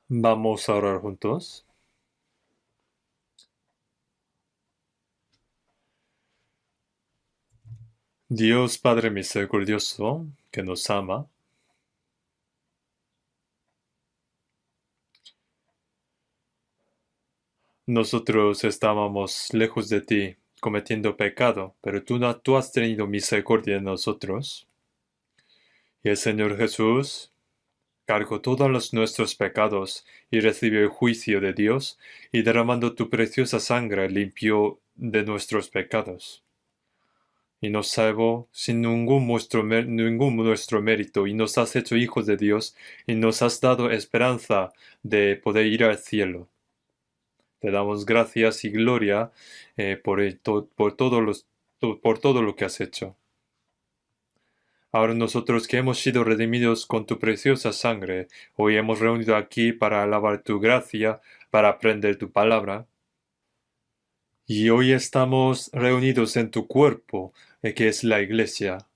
Vamos a orar juntos. Dios Padre misericordioso, que nos ama, nosotros estábamos lejos de ti, cometiendo pecado, pero tú has tenido misericordia de nosotros. Y el Señor Jesús cargó todos nuestros pecados y recibió el juicio de Dios, y derramando tu preciosa sangre limpió de nuestros pecados. Y nos salvó sin ningún nuestro mérito, y nos has hecho hijos de Dios, y nos has dado esperanza de poder ir al cielo. Te damos gracias y gloria por todo lo que has hecho. Ahora nosotros que hemos sido redimidos con tu preciosa sangre, hoy hemos reunido aquí para alabar tu gracia, para aprender tu palabra. Y hoy estamos reunidos en tu cuerpo, que es la iglesia.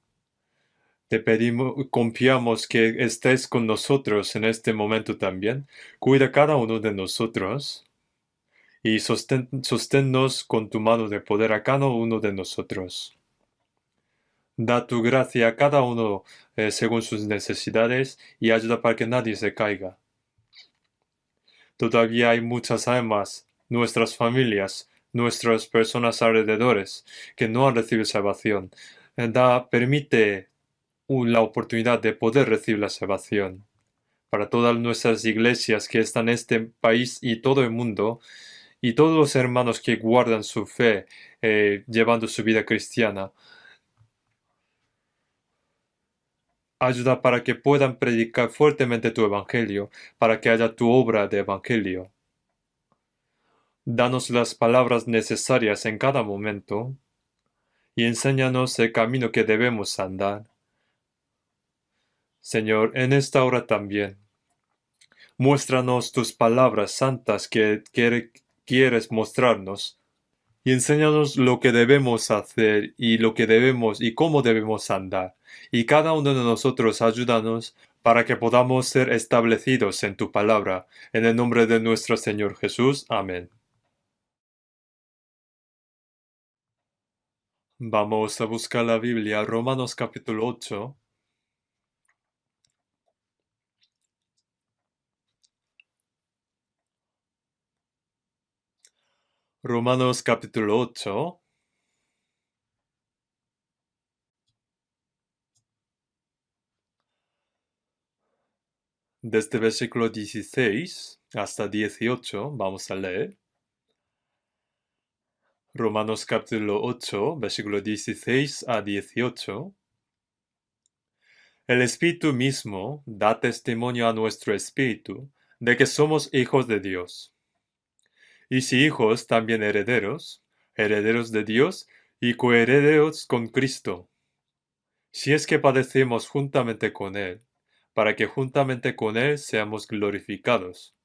Te pedimos, confiamos que estés con nosotros en este momento también. Cuida cada uno de nosotros y sosténnos con tu mano de poder a cada uno de nosotros. Da tu gracia a cada uno según sus necesidades y ayuda para que nadie se caiga. Todavía hay muchas almas, nuestras familias, nuestras personas alrededores que no han recibido salvación. Permite la oportunidad de poder recibir la salvación. Para todas nuestras iglesias que están en este país y todo el mundo, y todos los hermanos que guardan su fe, llevando su vida cristiana. Ayuda para que puedan predicar fuertemente tu evangelio, para que haya tu obra de evangelio. Danos las palabras necesarias en cada momento, y enséñanos el camino que debemos andar. Señor, en esta hora también, muéstranos tus palabras santas que quieres mostrarnos, y enséñanos lo que debemos hacer y lo que debemos y cómo debemos andar. Y cada uno de nosotros ayúdanos para que podamos ser establecidos en tu palabra. En el nombre de nuestro Señor Jesús. Amén. Vamos a buscar la Biblia, Romanos capítulo 8. Romanos capítulo 8. Desde versículo 16 hasta 18 vamos a leer. Romanos capítulo 8, versículo 16 a 18. El Espíritu mismo da testimonio a nuestro espíritu de que somos hijos de Dios. Y si hijos, también herederos, herederos de Dios y coherederos con Cristo. Si es que padecemos juntamente con Él, para que juntamente con Él seamos glorificados.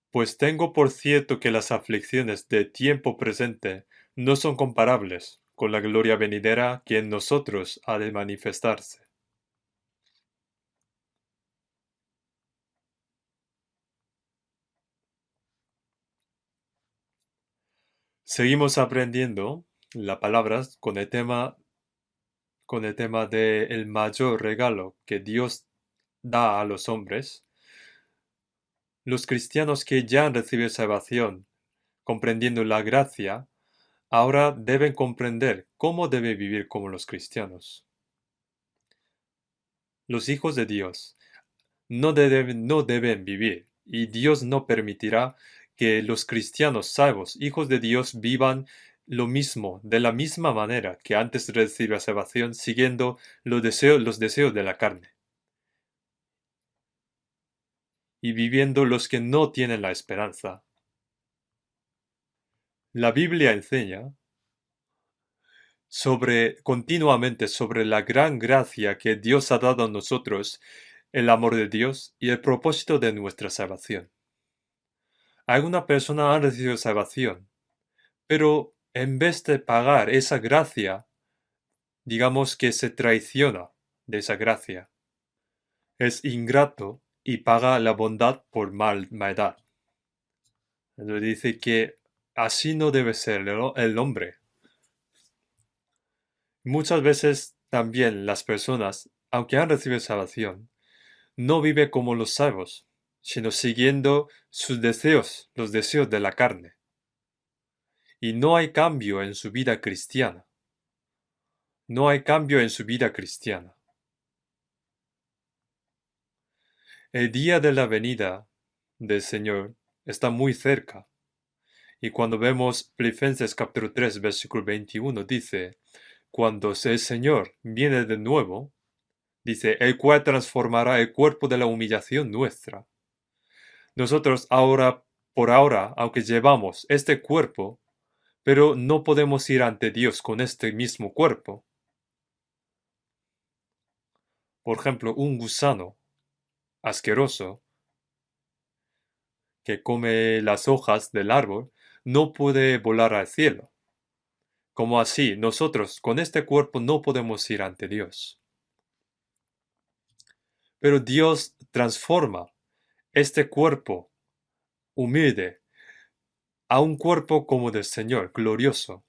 Pues tengo por cierto que las aflicciones de tiempo presente no son comparables con la gloria venidera que en nosotros ha de manifestarse. Seguimos aprendiendo la palabra con el tema de el mayor regalo que Dios da a los hombres. Los cristianos que ya han recibido salvación, comprendiendo la gracia, ahora deben comprender cómo deben vivir como los cristianos. Los hijos de Dios no deben vivir, y Dios no permitirá que los cristianos salvos, hijos de Dios, vivan lo mismo, de la misma manera que antes de recibir la salvación, siguiendo los deseos de la carne, y viviendo los que no tienen la esperanza. La Biblia enseña continuamente sobre la gran gracia que Dios ha dado a nosotros, el amor de Dios y el propósito de nuestra salvación. Alguna persona ha recibido salvación, pero en vez de pagar esa gracia, digamos que se traiciona de esa gracia. es ingrato y paga la bondad por maldad. Entonces dice que así no debe ser el hombre. Muchas veces también las personas, aunque han recibido salvación, no viven como los salvos, sino siguiendo sus deseos, los deseos de la carne. Y no hay cambio en su vida cristiana. No hay cambio en su vida cristiana. El día de la venida del Señor está muy cerca. Y cuando vemos Filipenses capítulo 3, versículo 21, dice, cuando el Señor viene de nuevo, dice, el cual transformará el cuerpo de la humillación nuestra. Nosotros ahora, por ahora, aunque llevamos este cuerpo, pero no podemos ir ante Dios con este mismo cuerpo. Por ejemplo, un gusano asqueroso que come las hojas del árbol no puede volar al cielo. Como así, nosotros con este cuerpo no podemos ir ante Dios. Pero Dios transforma este cuerpo humilde a un cuerpo como del Señor, glorioso.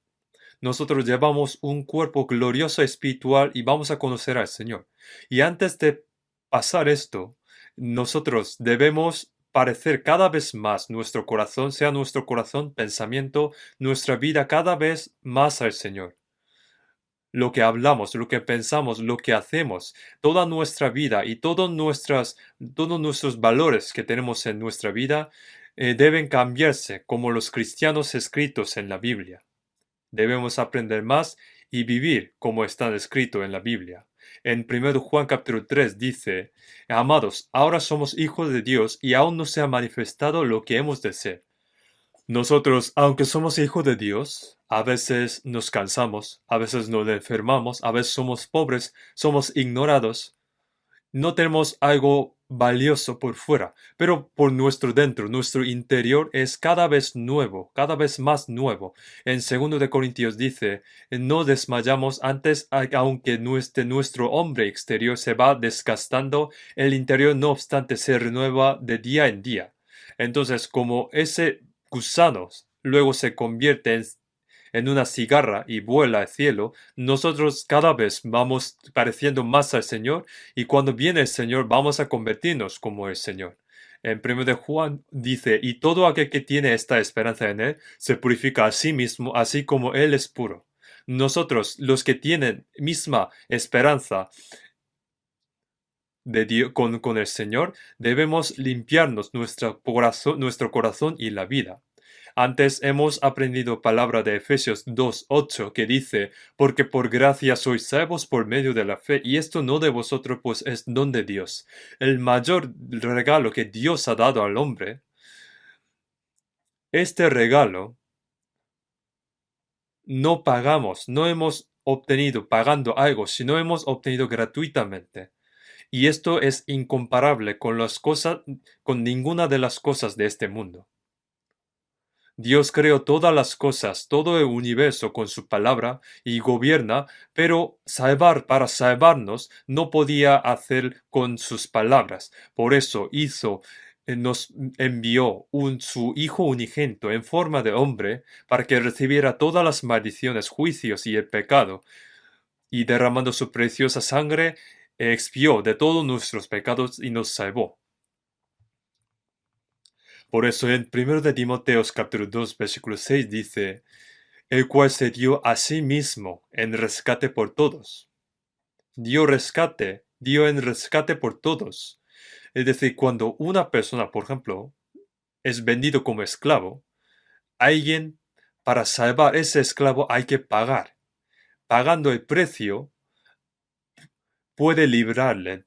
Nosotros llevamos un cuerpo glorioso espiritual y vamos a conocer al Señor. Y antes de pasar esto, nosotros debemos parecer cada vez más nuestro corazón, sea nuestro corazón, pensamiento, nuestra vida cada vez más al Señor. Lo que hablamos, lo que pensamos, lo que hacemos, toda nuestra vida y todos nuestros valores que tenemos en nuestra vida deben cambiarse como los cristianos escritos en la Biblia. Debemos aprender más y vivir como está escrito en la Biblia. En 1 Juan capítulo 3 dice, amados, ahora somos hijos de Dios y aún no se ha manifestado lo que hemos de ser. Nosotros, aunque somos hijos de Dios, a veces nos cansamos, a veces nos enfermamos, a veces somos pobres, somos ignorados, no tenemos algo valioso por fuera, pero por nuestro dentro, nuestro interior es cada vez nuevo, cada vez más nuevo. En 2 de Corintios dice, no desmayamos antes, aunque nuestro hombre exterior se va desgastando, el interior no obstante se renueva de día en día. Entonces, como ese gusano luego se convierte en una cigarra y vuela al cielo, nosotros cada vez vamos pareciendo más al Señor y cuando viene el Señor vamos a convertirnos como el Señor. En 1 de Juan dice, y todo aquel que tiene esta esperanza en Él se purifica a sí mismo, así como Él es puro. Nosotros, los que tienen misma esperanza de Dios, con el Señor, debemos limpiarnos nuestro corazón y la vida. Antes hemos aprendido palabra de Efesios 2:8 que dice, porque por gracia sois salvos por medio de la fe, y esto no de vosotros, pues es don de Dios. El mayor regalo que Dios ha dado al hombre, este regalo no pagamos, no hemos obtenido pagando algo, sino hemos obtenido gratuitamente. Y esto es incomparable con con ninguna de las cosas de este mundo. Dios creó todas las cosas, todo el universo con su palabra y gobierna, pero para salvarnos no podía hacer con sus palabras. Por eso nos envió su Hijo unigénito en forma de hombre para que recibiera todas las maldiciones, juicios y el pecado, y derramando su preciosa sangre, expió de todos nuestros pecados y nos salvó. Por eso en 1 de Timoteo capítulo 2 versículo 6 dice, el cual se dio a sí mismo en rescate por todos. Dio en rescate por todos. Es decir, cuando una persona, por ejemplo, es vendido como esclavo, alguien para salvar ese esclavo hay que pagar. Pagando el precio, puede librarle.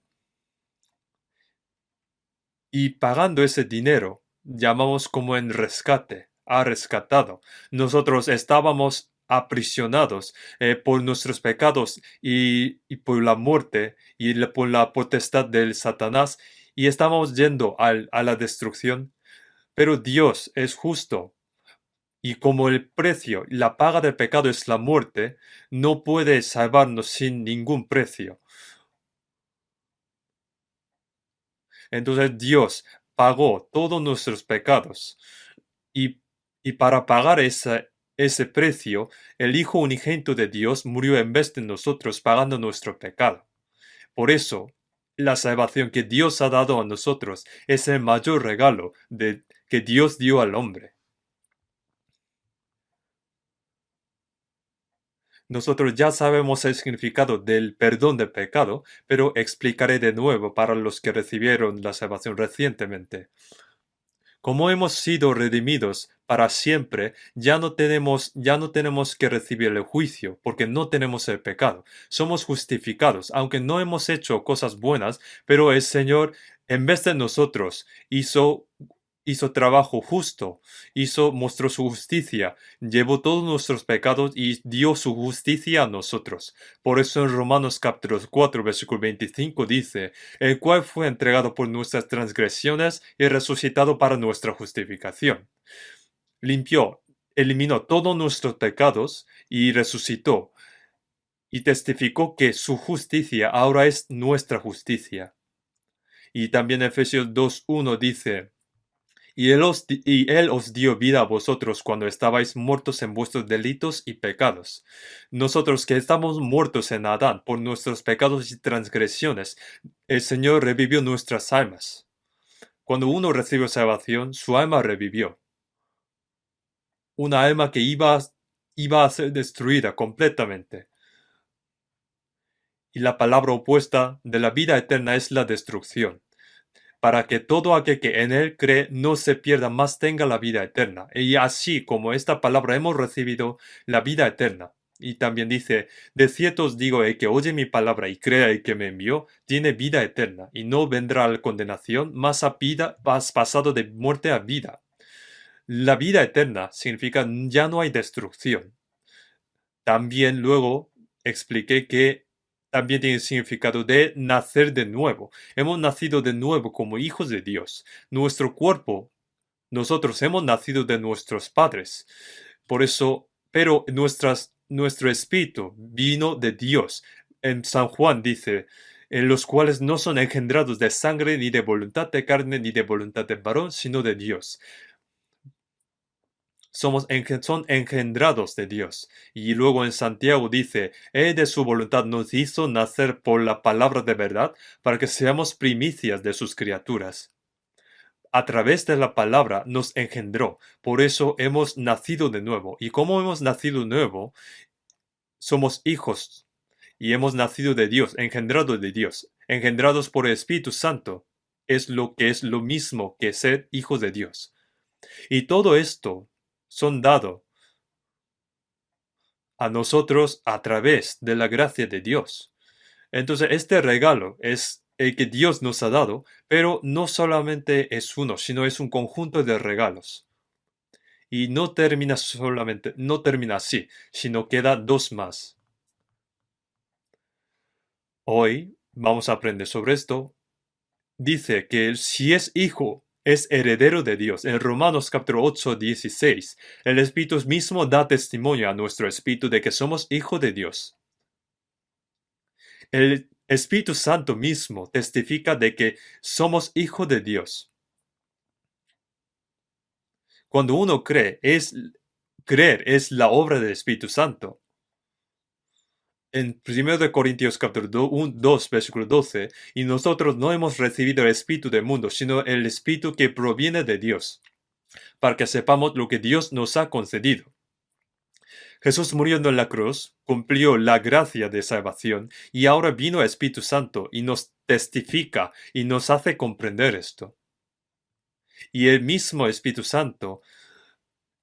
Y pagando ese dinero, llamamos como en rescate, ha rescatado. Nosotros estábamos aprisionados por nuestros pecados y por la muerte y por la potestad del Satanás y estábamos yendo a la destrucción. Pero Dios es justo y como el precio, la paga del pecado es la muerte, no puede salvarnos sin ningún precio. Entonces Dios pagó todos nuestros pecados y, y para pagar ese precio, el Hijo unigénito de Dios murió en vez de nosotros pagando nuestro pecado. Por eso, la salvación que Dios ha dado a nosotros es el mayor regalo que Dios dio al hombre. Nosotros ya sabemos el significado del perdón de pecado, pero explicaré de nuevo para los que recibieron la salvación recientemente. Como hemos sido redimidos para siempre, ya no tenemos que recibir el juicio, porque no tenemos el pecado. Somos justificados, aunque no hemos hecho cosas buenas, pero el Señor, en vez de nosotros, hizo trabajo justo, mostró su justicia, llevó todos nuestros pecados y dio su justicia a nosotros. Por eso en Romanos capítulo 4, versículo 25 dice, el cual fue entregado por nuestras transgresiones y resucitado para nuestra justificación. Eliminó todos nuestros pecados y resucitó, y testificó que su justicia ahora es nuestra justicia. Y también Efesios 2:1 dice, y él os dio vida a vosotros cuando estabais muertos en vuestros delitos y pecados. Nosotros que estamos muertos en Adán por nuestros pecados y transgresiones, el Señor revivió nuestras almas. Cuando uno recibió salvación, su alma revivió. Una alma que iba a ser destruida completamente. Y la palabra opuesta de la vida eterna es la destrucción, para que todo aquel que en él cree no se pierda, más tenga la vida eterna. Y así como esta palabra hemos recibido la vida eterna. Y también dice, de cierto os digo, el que oye mi palabra y crea el que me envió, tiene vida eterna, y no vendrá a la condenación, mas has pasado de muerte a vida. La vida eterna significa ya no hay destrucción. También luego expliqué que también tiene el significado de nacer de nuevo. Hemos nacido de nuevo como hijos de Dios. Nuestro cuerpo, nosotros hemos nacido de nuestros padres. Por eso, pero nuestro espíritu vino de Dios. En San Juan dice, en los cuales no son engendrados de sangre, ni de voluntad de carne, ni de voluntad de varón, sino de Dios. Son engendrados de Dios. Y luego en Santiago dice, Él de su voluntad nos hizo nacer por la palabra de verdad, para que seamos primicias de sus criaturas. A través de la palabra nos engendró, por eso hemos nacido de nuevo. Y como hemos nacido de nuevo, somos hijos. Y hemos nacido de Dios, engendrados de Dios, engendrados por el Espíritu Santo. Es lo que es lo mismo que ser hijos de Dios. Y todo esto son dados a nosotros a través de la gracia de Dios. Entonces, este regalo es el que Dios nos ha dado, pero no solamente es uno, sino es un conjunto de regalos. Y no termina así, sino queda dos más. Hoy vamos a aprender sobre esto. Dice que si es hijo, es heredero de Dios. En Romanos capítulo 8, 16, el Espíritu mismo da testimonio a nuestro espíritu de que somos hijos de Dios. El Espíritu Santo mismo testifica de que somos hijos de Dios. Cuando uno cree, creer es la obra del Espíritu Santo. En 1 Corintios capítulo 2, versículo 12, y nosotros no hemos recibido el Espíritu del mundo, sino el Espíritu que proviene de Dios, para que sepamos lo que Dios nos ha concedido. Jesús muriendo en la cruz cumplió la gracia de salvación y ahora vino el Espíritu Santo y nos testifica y nos hace comprender esto. Y el mismo Espíritu Santo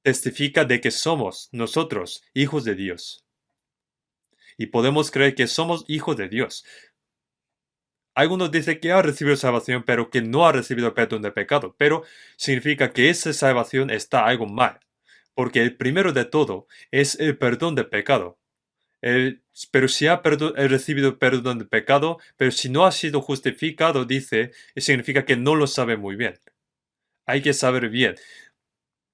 testifica de que somos nosotros hijos de Dios. Y podemos creer que somos hijos de Dios. Algunos dicen que ha recibido salvación, pero que no ha recibido perdón de pecado. Pero significa que esa salvación está algo mal. Porque el primero de todo es el perdón de pecado. Pero si ha recibido perdón de pecado, pero si no ha sido justificado, dice, significa que no lo sabe muy bien. Hay que saber bien.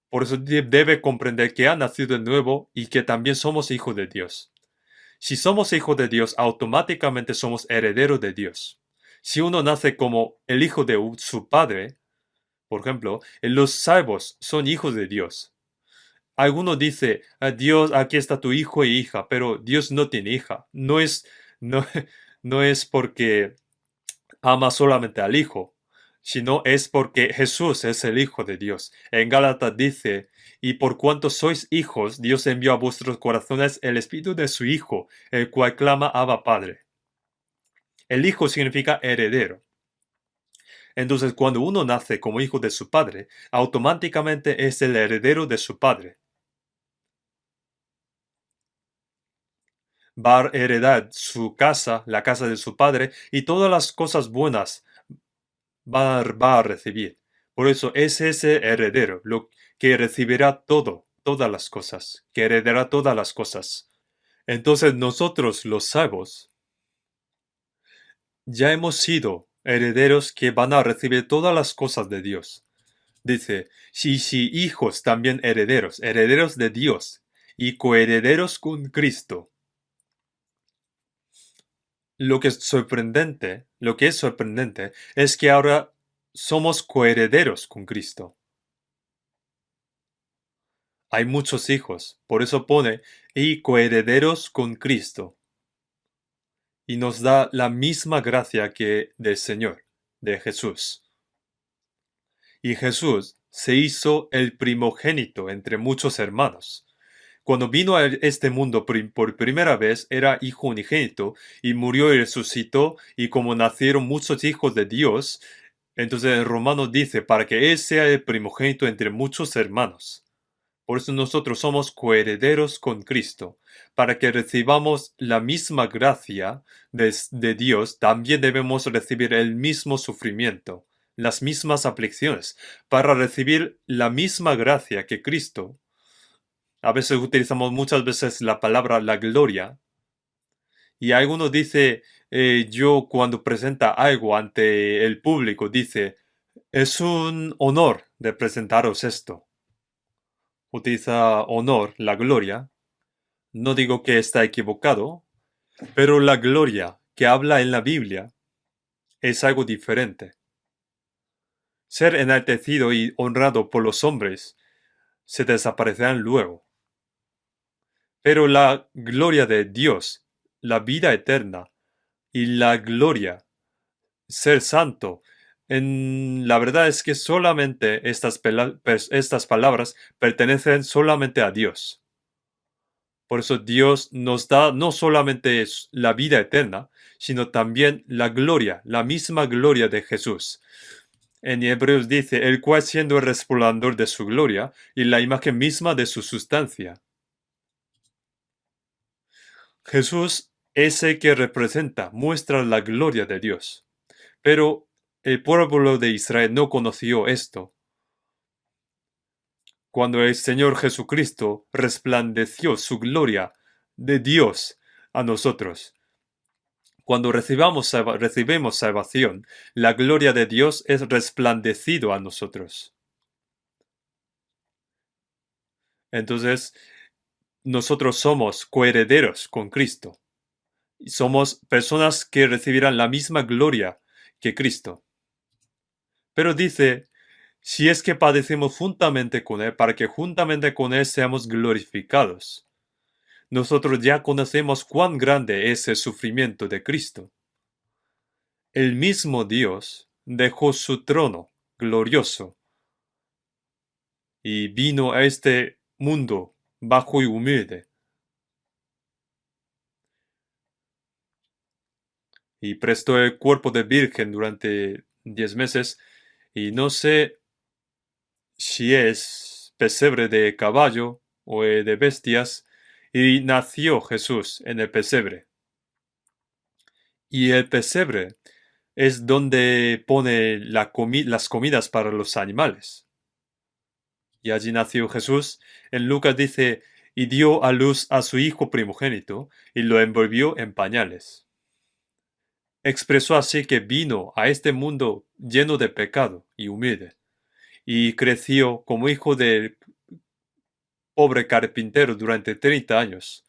Por eso debe comprender que ha nacido de nuevo y que también somos hijos de Dios. Si somos hijos de Dios, automáticamente somos herederos de Dios. Si uno nace como el hijo de su padre, por ejemplo, los salvos son hijos de Dios. Alguno dice, Dios, aquí está tu hijo e hija, pero Dios no tiene hija. No, no es porque ama solamente al hijo, sino es porque Jesús es el Hijo de Dios. En Gálatas dice, y por cuanto sois hijos, Dios envió a vuestros corazones el espíritu de su Hijo, el cual clama Abba Padre. El hijo significa heredero. Entonces, cuando uno nace como hijo de su padre, automáticamente es el heredero de su padre. Va a heredar su casa, la casa de su padre, y todas las cosas buenas va a recibir. Por eso es ese heredero, lo que recibirá todo, todas las cosas, que heredará todas las cosas. Entonces nosotros los salvos ya hemos sido herederos que van a recibir todas las cosas de Dios. Dice, si hijos también herederos, herederos de Dios y coherederos con Cristo. Lo que es sorprendente es que ahora somos coherederos con Cristo. Hay muchos hijos, por eso pone, y coherederos con Cristo. Y nos da la misma gracia que del Señor, de Jesús. Y Jesús se hizo el primogénito entre muchos hermanos. Cuando vino a este mundo por primera vez era hijo unigénito y murió y resucitó, y como nacieron muchos hijos de Dios, entonces el Romano dice, para que Él sea el primogénito entre muchos hermanos. Por eso nosotros somos coherederos con Cristo. Para que recibamos la misma gracia de Dios, también debemos recibir el mismo sufrimiento, las mismas aflicciones, para recibir la misma gracia que Cristo. A veces utilizamos muchas veces la palabra la gloria. Y alguno dice, yo cuando presenta algo ante el público, dice, es un honor de presentaros esto. Utiliza honor, la gloria. No digo que está equivocado, pero la gloria que habla en la Biblia es algo diferente. Ser enaltecido y honrado por los hombres se desaparecerán luego. Pero la gloria de Dios, la vida eterna y la gloria, ser santo, la verdad es que solamente estas palabras pertenecen solamente a Dios. Por eso Dios nos da no solamente la vida eterna, sino también la gloria, la misma gloria de Jesús. En Hebreos dice, el cual siendo el resplandor de su gloria y la imagen misma de su sustancia. Jesús es el que representa, muestra la gloria de Dios. Pero el pueblo de Israel no conoció esto. Cuando el Señor Jesucristo resplandeció su gloria de Dios a nosotros. Cuando recibimos salvación, la gloria de Dios es resplandecido a nosotros. Entonces, nosotros somos coherederos con Cristo. Y somos personas que recibirán la misma gloria que Cristo. Pero dice, si es que padecemos juntamente con Él, para que juntamente con Él seamos glorificados. Nosotros ya conocemos cuán grande es el sufrimiento de Cristo. El mismo Dios dejó su trono glorioso y vino a este mundo bajo y humilde. Y prestó el cuerpo de virgen durante 10 meses. Y no sé si es pesebre de caballo o de bestias. Y nació Jesús en el pesebre. Y el pesebre es donde pone las comidas para los animales. Y allí nació Jesús. En Lucas dice, y dio a luz a su hijo primogénito, y lo envolvió en pañales. Expresó así que vino a este mundo lleno de pecado y humilde, y creció como hijo de pobre carpintero durante 30 años.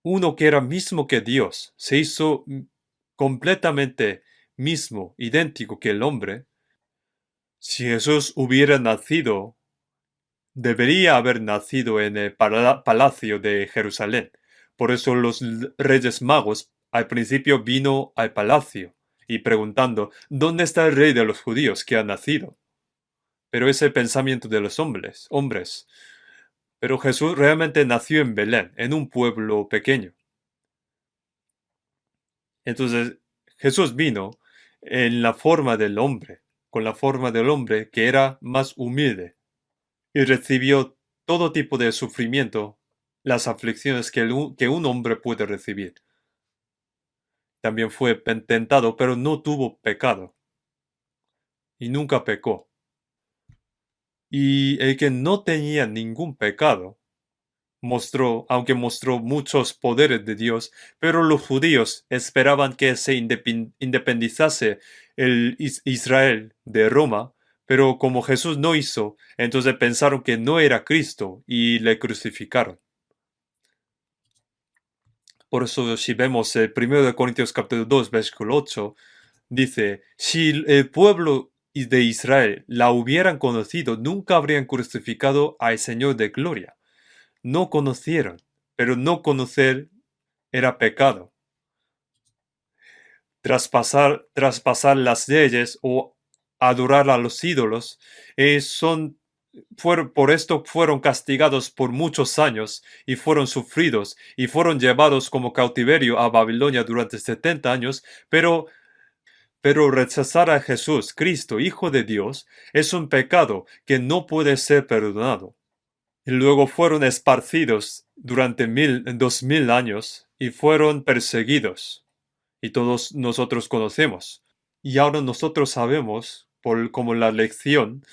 Uno que era mismo que Dios, se hizo completamente mismo, idéntico que el hombre, si Jesús hubiera nacido, debería haber nacido en el palacio de Jerusalén. Por eso los reyes magos al principio vino al palacio y preguntando, ¿dónde está el rey de los judíos que ha nacido? Pero es el pensamiento de los hombres. Pero Jesús realmente nació en Belén, en un pueblo pequeño. Entonces, Jesús vino en la forma del hombre, con la forma del hombre que era más humilde, y recibió todo tipo de sufrimiento, las aflicciones que un hombre puede recibir. También fue tentado, pero no tuvo pecado, y nunca pecó. Y el que no tenía ningún pecado, aunque mostró muchos poderes de Dios, pero los judíos esperaban que se independizase el Israel de Roma, pero como Jesús no hizo, entonces pensaron que no era Cristo y le crucificaron. Por eso si vemos el 1 de Corintios capítulo 2, versículo 8, dice, si el pueblo de Israel la hubieran conocido, nunca habrían crucificado al Señor de gloria. No conocieron, pero no conocer era pecado. Traspasar las leyes o adorar a los ídolos por esto fueron castigados por muchos años y fueron sufridos y fueron llevados como cautiverio a Babilonia durante 70 años, pero rechazar a Jesús, Cristo, Hijo de Dios, es un pecado que no puede ser perdonado. Y luego fueron esparcidos durante 2000 años y fueron perseguidos. Y todos nosotros conocemos. Y ahora nosotros sabemos, como la lección,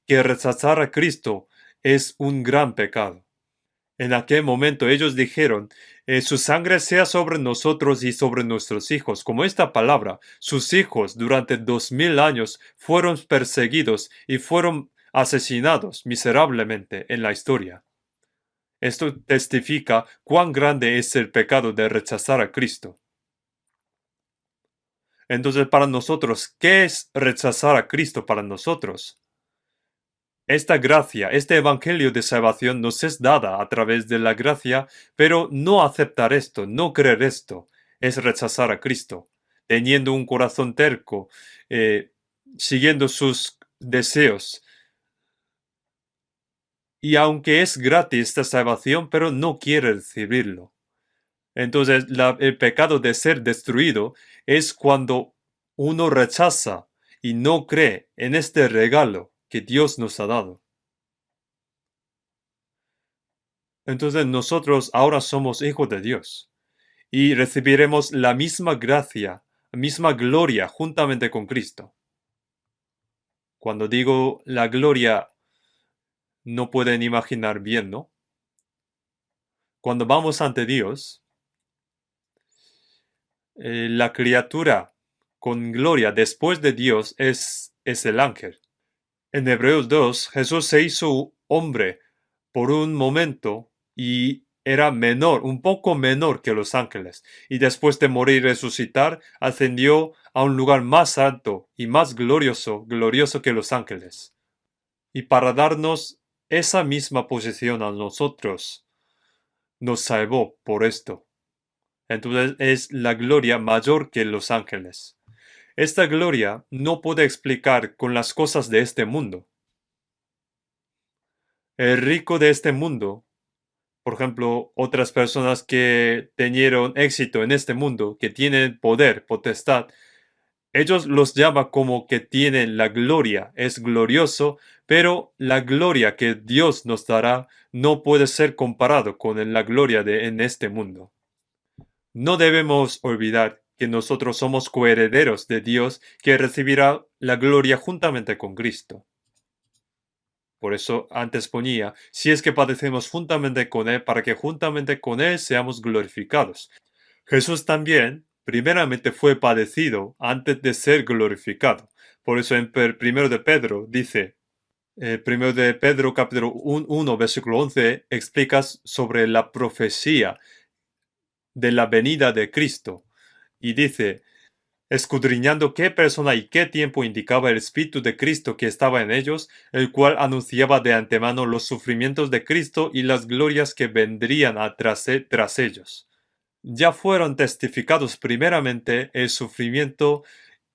que rechazar a Cristo es un gran pecado. En aquel momento ellos dijeron, su sangre sea sobre nosotros y sobre nuestros hijos. Como esta palabra, sus hijos durante 2000 años fueron perseguidos y fueron asesinados miserablemente en la historia. Esto testifica cuán grande es el pecado de rechazar a Cristo. Entonces, para nosotros, ¿qué es rechazar a Cristo para nosotros? Esta gracia, este evangelio de salvación nos es dada a través de la gracia, pero no aceptar esto, no creer esto, es rechazar a Cristo, teniendo un corazón terco, siguiendo sus deseos. Y aunque es gratis esta salvación, pero no quiere recibirlo. Entonces, el pecado de ser destruido es cuando uno rechaza y no cree en este regalo que Dios nos ha dado. Entonces, nosotros ahora somos hijos de Dios y recibiremos la misma gracia, la misma gloria juntamente con Cristo. Cuando digo la gloria, no pueden imaginar bien, ¿no? Cuando vamos ante Dios, la criatura con gloria después de Dios es el ángel. En Hebreos 2, Jesús se hizo hombre por un momento y era menor, un poco menor que los ángeles. Y después de morir y resucitar, ascendió a un lugar más alto y más glorioso que los ángeles. Y para darnos esa misma posición a nosotros, nos salvó por esto. Entonces es la gloria mayor que los ángeles. Esta gloria no puede explicar con las cosas de este mundo. El rico de este mundo, por ejemplo, otras personas que tenieron éxito en este mundo, que tienen poder, potestad, ellos los llaman como que tienen la gloria, es glorioso, pero la gloria que Dios nos dará no puede ser comparado con la gloria en este mundo. No debemos olvidar que nosotros somos coherederos de Dios que recibirá la gloria juntamente con Cristo. Por eso antes ponía, si es que padecemos juntamente con Él, para que juntamente con Él seamos glorificados. Jesús también, primeramente fue padecido antes de ser glorificado. Por eso en 1 de Pedro dice, 1 de Pedro capítulo 1, versículo 11, explicas sobre la profecía de la venida de Cristo. Y dice, escudriñando qué persona y qué tiempo indicaba el Espíritu de Cristo que estaba en ellos, el cual anunciaba de antemano los sufrimientos de Cristo y las glorias que vendrían tras ellos. Ya fueron testificados primeramente el sufrimiento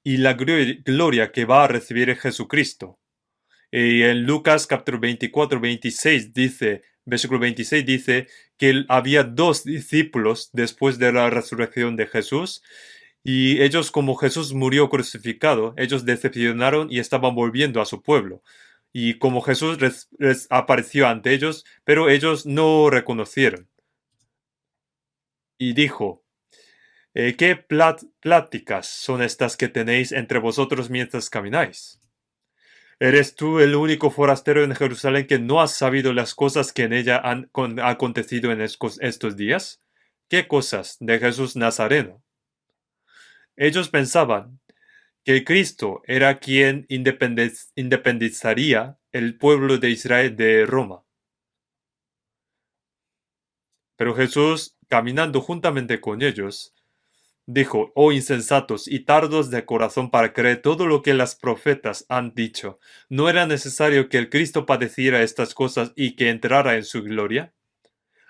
y la gloria que va a recibir Jesucristo. Y en Lucas capítulo 24, 26 dice, versículo 26 dice que había dos discípulos después de la resurrección de Jesús, y ellos, como Jesús murió crucificado, ellos decepcionaron y estaban volviendo a su pueblo. Y como Jesús les apareció ante ellos, pero ellos no reconocieron. Y dijo, ¿qué pláticas son estas que tenéis entre vosotros mientras camináis? ¿Eres tú el único forastero en Jerusalén que no has sabido las cosas que en ella han acontecido en estos días? ¿Qué cosas de Jesús Nazareno? Ellos pensaban que Cristo era quien independizaría el pueblo de Israel de Roma. Pero Jesús, caminando juntamente con ellos, dijo, oh insensatos y tardos de corazón para creer todo lo que las profetas han dicho. ¿No era necesario que el Cristo padeciera estas cosas y que entrara en su gloria?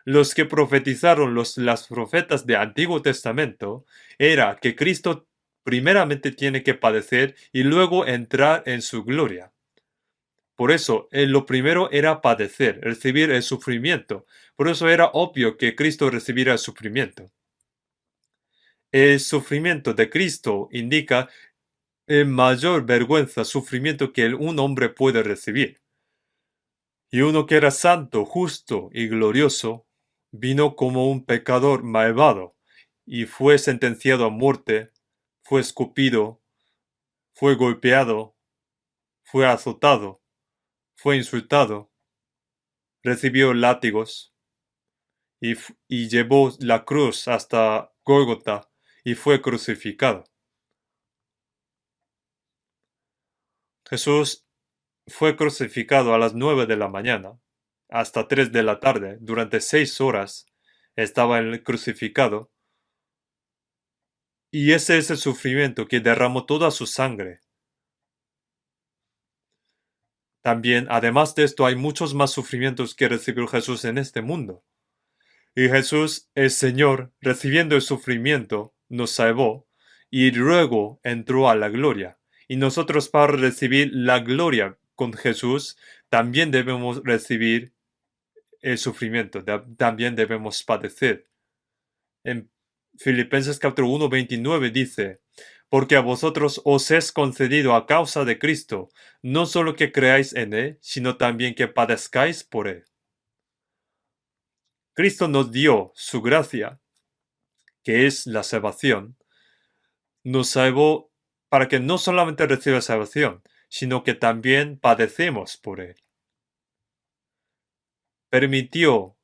Los que profetizaron las profetas de Antiguo Testamento era que Cristo primeramente tiene que padecer y luego entrar en su gloria. Por eso, lo primero era padecer, recibir el sufrimiento. Por eso era obvio que Cristo recibiera el sufrimiento. El sufrimiento de Cristo indica el mayor vergüenza, sufrimiento que un hombre puede recibir. Y uno que era santo, justo y glorioso, vino como un pecador malvado y fue sentenciado a muerte, fue escupido, fue golpeado, fue azotado, fue insultado, recibió látigos y llevó la cruz hasta Gólgota y fue crucificado. Jesús fue crucificado a las 9 de la mañana hasta 3 de la tarde. Durante 6 horas estaba el crucificado. Y ese es el sufrimiento que derramó toda su sangre. También, además de esto, hay muchos más sufrimientos que recibió Jesús en este mundo. Y Jesús, el Señor, recibiendo el sufrimiento, nos salvó y luego entró a la gloria. Y nosotros, para recibir la gloria con Jesús, también debemos recibir el sufrimiento, también debemos padecer. En Filipenses capítulo 1, 29 dice, porque a vosotros os es concedido a causa de Cristo, no solo que creáis en Él, sino también que padezcáis por Él. Cristo nos dio su gracia, que es la salvación, nos salvó para que no solamente reciba salvación, sino que también padecemos por Él. Permitió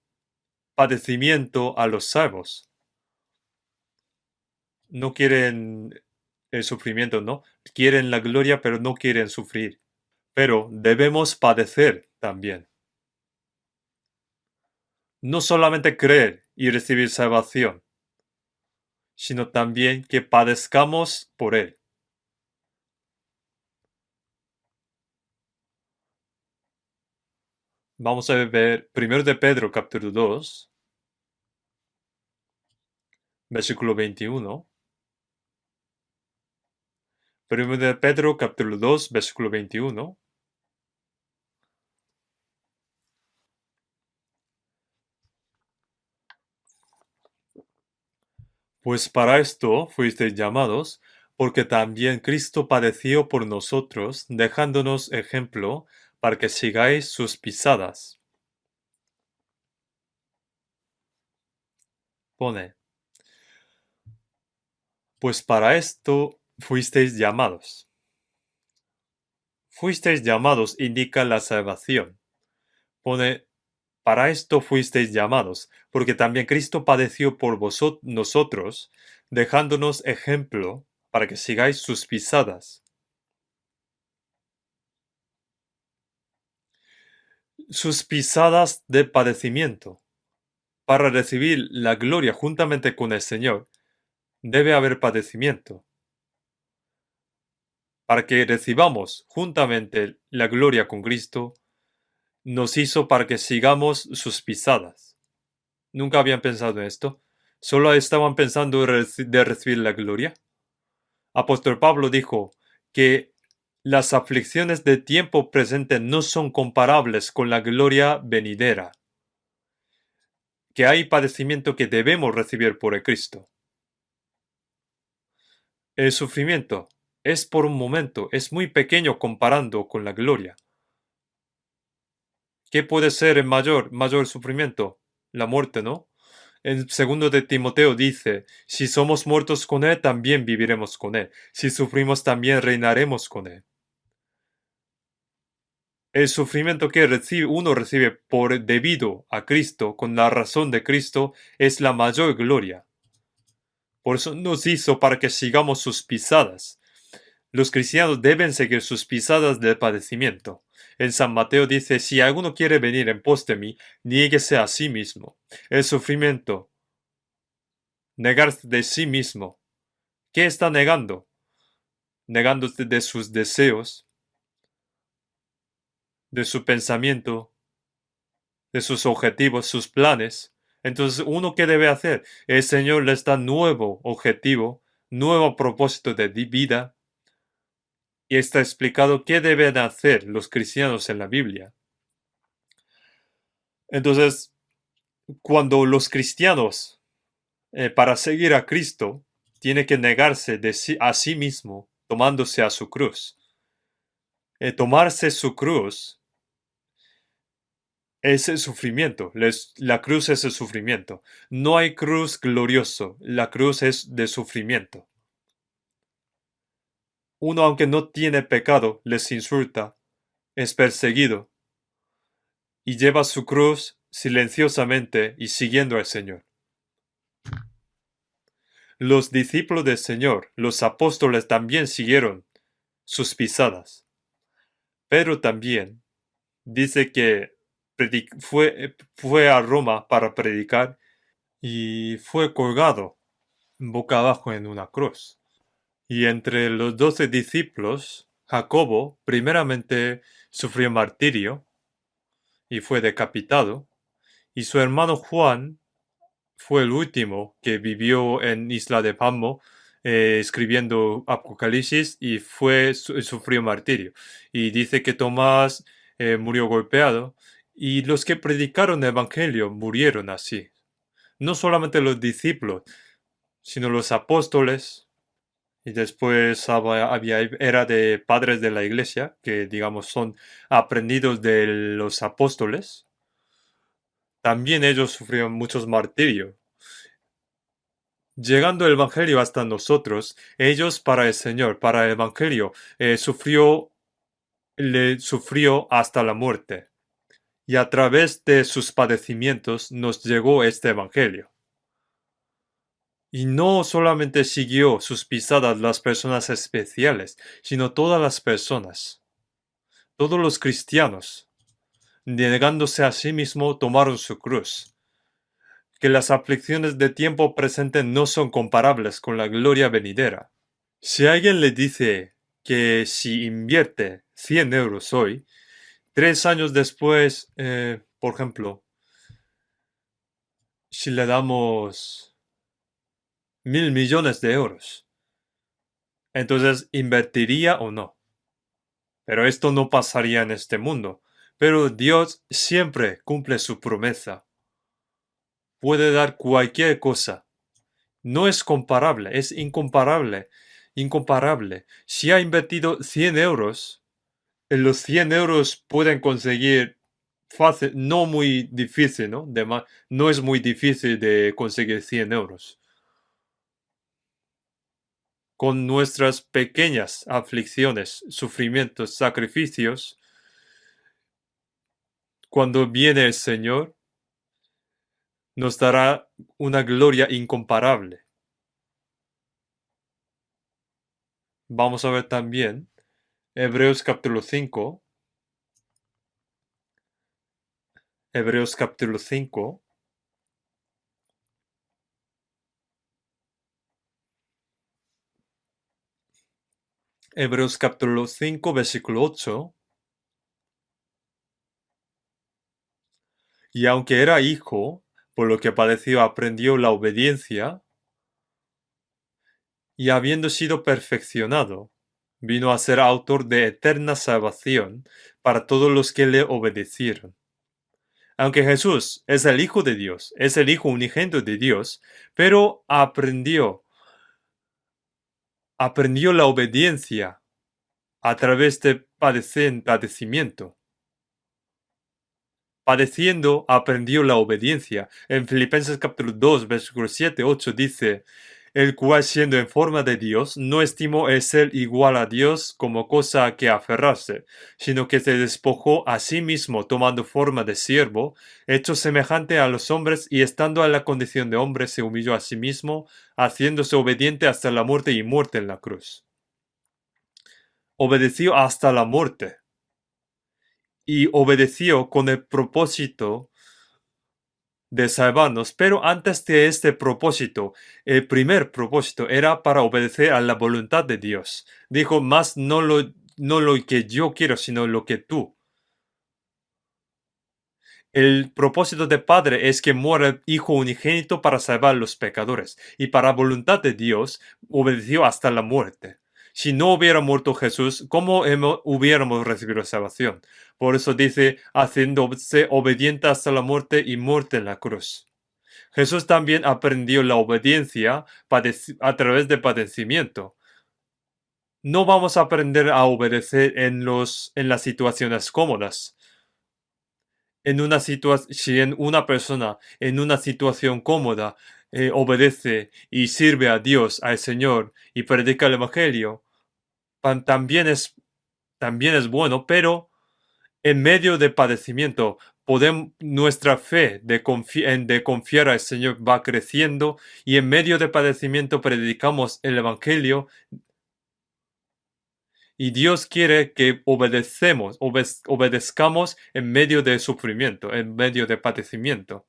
padecimiento a los salvos. No quieren el sufrimiento, ¿no? Quieren la gloria, pero no quieren sufrir. Pero debemos padecer también. No solamente creer y recibir salvación, sino también que padezcamos por Él. Vamos a ver 1 de Pedro capítulo 2, versículo 21. 1 de Pedro capítulo 2, versículo 21. Pues para esto fuisteis llamados, porque también Cristo padeció por nosotros, dejándonos ejemplo para que sigáis sus pisadas. Pone, pues para esto fuisteis llamados. Fuisteis llamados indica la salvación. Pone, para esto fuisteis llamados, porque también Cristo padeció por nosotros, dejándonos ejemplo para que sigáis sus pisadas. Sus pisadas de padecimiento. Para recibir la gloria juntamente con el Señor, debe haber padecimiento. para que recibamos juntamente la gloria con Cristo, nos hizo para que sigamos sus pisadas. ¿Nunca habían pensado en esto? ¿Solo estaban pensando de recibir la gloria? Apóstol Pablo dijo que las aflicciones de tiempo presente no son comparables con la gloria venidera, que hay padecimiento que debemos recibir por el Cristo. El sufrimiento es por un momento, es muy pequeño comparando con la gloria. ¿Qué puede ser el mayor sufrimiento? La muerte, ¿no? En segundo de Timoteo dice, si somos muertos con él, también viviremos con él. Si sufrimos, también reinaremos con él. El sufrimiento que uno recibe debido a Cristo, con la razón de Cristo, es la mayor gloria. Por eso nos hizo para que sigamos sus pisadas. Los cristianos deben seguir sus pisadas del padecimiento. En San Mateo dice, si alguno quiere venir en pos de mí, niéguese a sí mismo. El sufrimiento, negarse de sí mismo. ¿Qué está negando? Negándose de sus deseos, de su pensamiento, de sus objetivos, sus planes. Entonces, ¿uno qué debe hacer? El Señor les da nuevo objetivo, nuevo propósito de vida, y está explicado qué deben hacer los cristianos en la Biblia. Entonces, cuando los cristianos, para seguir a Cristo, tiene que negarse a sí mismo, tomándose a su cruz. Tomarse su cruz es el sufrimiento. La cruz es el sufrimiento. No hay cruz glorioso. La cruz es de sufrimiento. Uno, aunque no tiene pecado, les insulta, es perseguido y lleva su cruz silenciosamente y siguiendo al Señor. Los discípulos del Señor, los apóstoles, también siguieron sus pisadas. Pedro también dice que fue a Roma para predicar y fue colgado boca abajo en una cruz. Y entre los 12 discípulos, Jacobo primeramente sufrió martirio y fue decapitado, y su hermano Juan fue el último que vivió en Isla de Patmos escribiendo Apocalipsis y sufrió martirio. Y dice que Tomás murió golpeado y los que predicaron el Evangelio murieron así. No solamente los discípulos, sino los apóstoles. Y después era de padres de la iglesia, que digamos son aprendidos de los apóstoles. También ellos sufrieron muchos martirios. Llegando el Evangelio hasta nosotros, ellos para el Señor, para el Evangelio, le sufrió hasta la muerte. Y a través de sus padecimientos nos llegó este Evangelio. Y no solamente siguió sus pisadas las personas especiales, sino todas las personas. Todos los cristianos, negándose a sí mismo, tomaron su cruz. Que las aflicciones de tiempo presente no son comparables con la gloria venidera. Si alguien le dice que si invierte 100 euros hoy, 3 años después, por ejemplo, si le damos 1.000 millones de euros, entonces invertiría o no. Pero esto no pasaría en este mundo. Pero Dios siempre cumple su promesa. Puede dar cualquier cosa. No es comparable, es incomparable. Incomparable. Si ha invertido 100 euros, los 100 euros pueden conseguir fácil, no muy difícil, ¿no? No es muy difícil de conseguir 100 euros. Con nuestras pequeñas aflicciones, sufrimientos, sacrificios, cuando viene el Señor, nos dará una gloria incomparable. Vamos a ver también Hebreos capítulo 5. Hebreos capítulo 5. Hebreos capítulo 5, versículo 8. Y aunque era hijo, por lo que padeció aprendió la obediencia, y habiendo sido perfeccionado, vino a ser autor de eterna salvación para todos los que le obedecieron. Aunque Jesús es el Hijo de Dios, es el Hijo unigénito de Dios, pero aprendió la obediencia a través de padecimiento. Padeciendo aprendió la obediencia. En Filipenses capítulo 2, versículos 7, 8 dice, el cual siendo en forma de Dios, no estimó el ser igual a Dios como cosa a que aferrarse, sino que se despojó a sí mismo tomando forma de siervo, hecho semejante a los hombres y estando en la condición de hombre se humilló a sí mismo, haciéndose obediente hasta la muerte y muerte en la cruz. Obedeció hasta la muerte. Y obedeció con el propósito de salvarnos, pero antes de este propósito, el primer propósito era para obedecer a la voluntad de Dios. Dijo, más no lo que yo quiero, sino lo que tú. El propósito de Padre es que muera el Hijo unigénito para salvar a los pecadores, y para voluntad de Dios obedeció hasta la muerte. Si no hubiera muerto Jesús, ¿cómo hubiéramos recibido salvación? Por eso dice, haciéndose obediente hasta la muerte y muerte en la cruz. Jesús también aprendió la obediencia a través de padecimiento. No vamos a aprender a obedecer en las situaciones cómodas. Si una persona en una situación cómoda obedece y sirve a Dios, al Señor, y predica el Evangelio, también es bueno, pero en medio de padecimiento, nuestra fe de confiar al Señor va creciendo y en medio de padecimiento predicamos el Evangelio y Dios quiere que obedezcamos en medio de sufrimiento, en medio de padecimiento.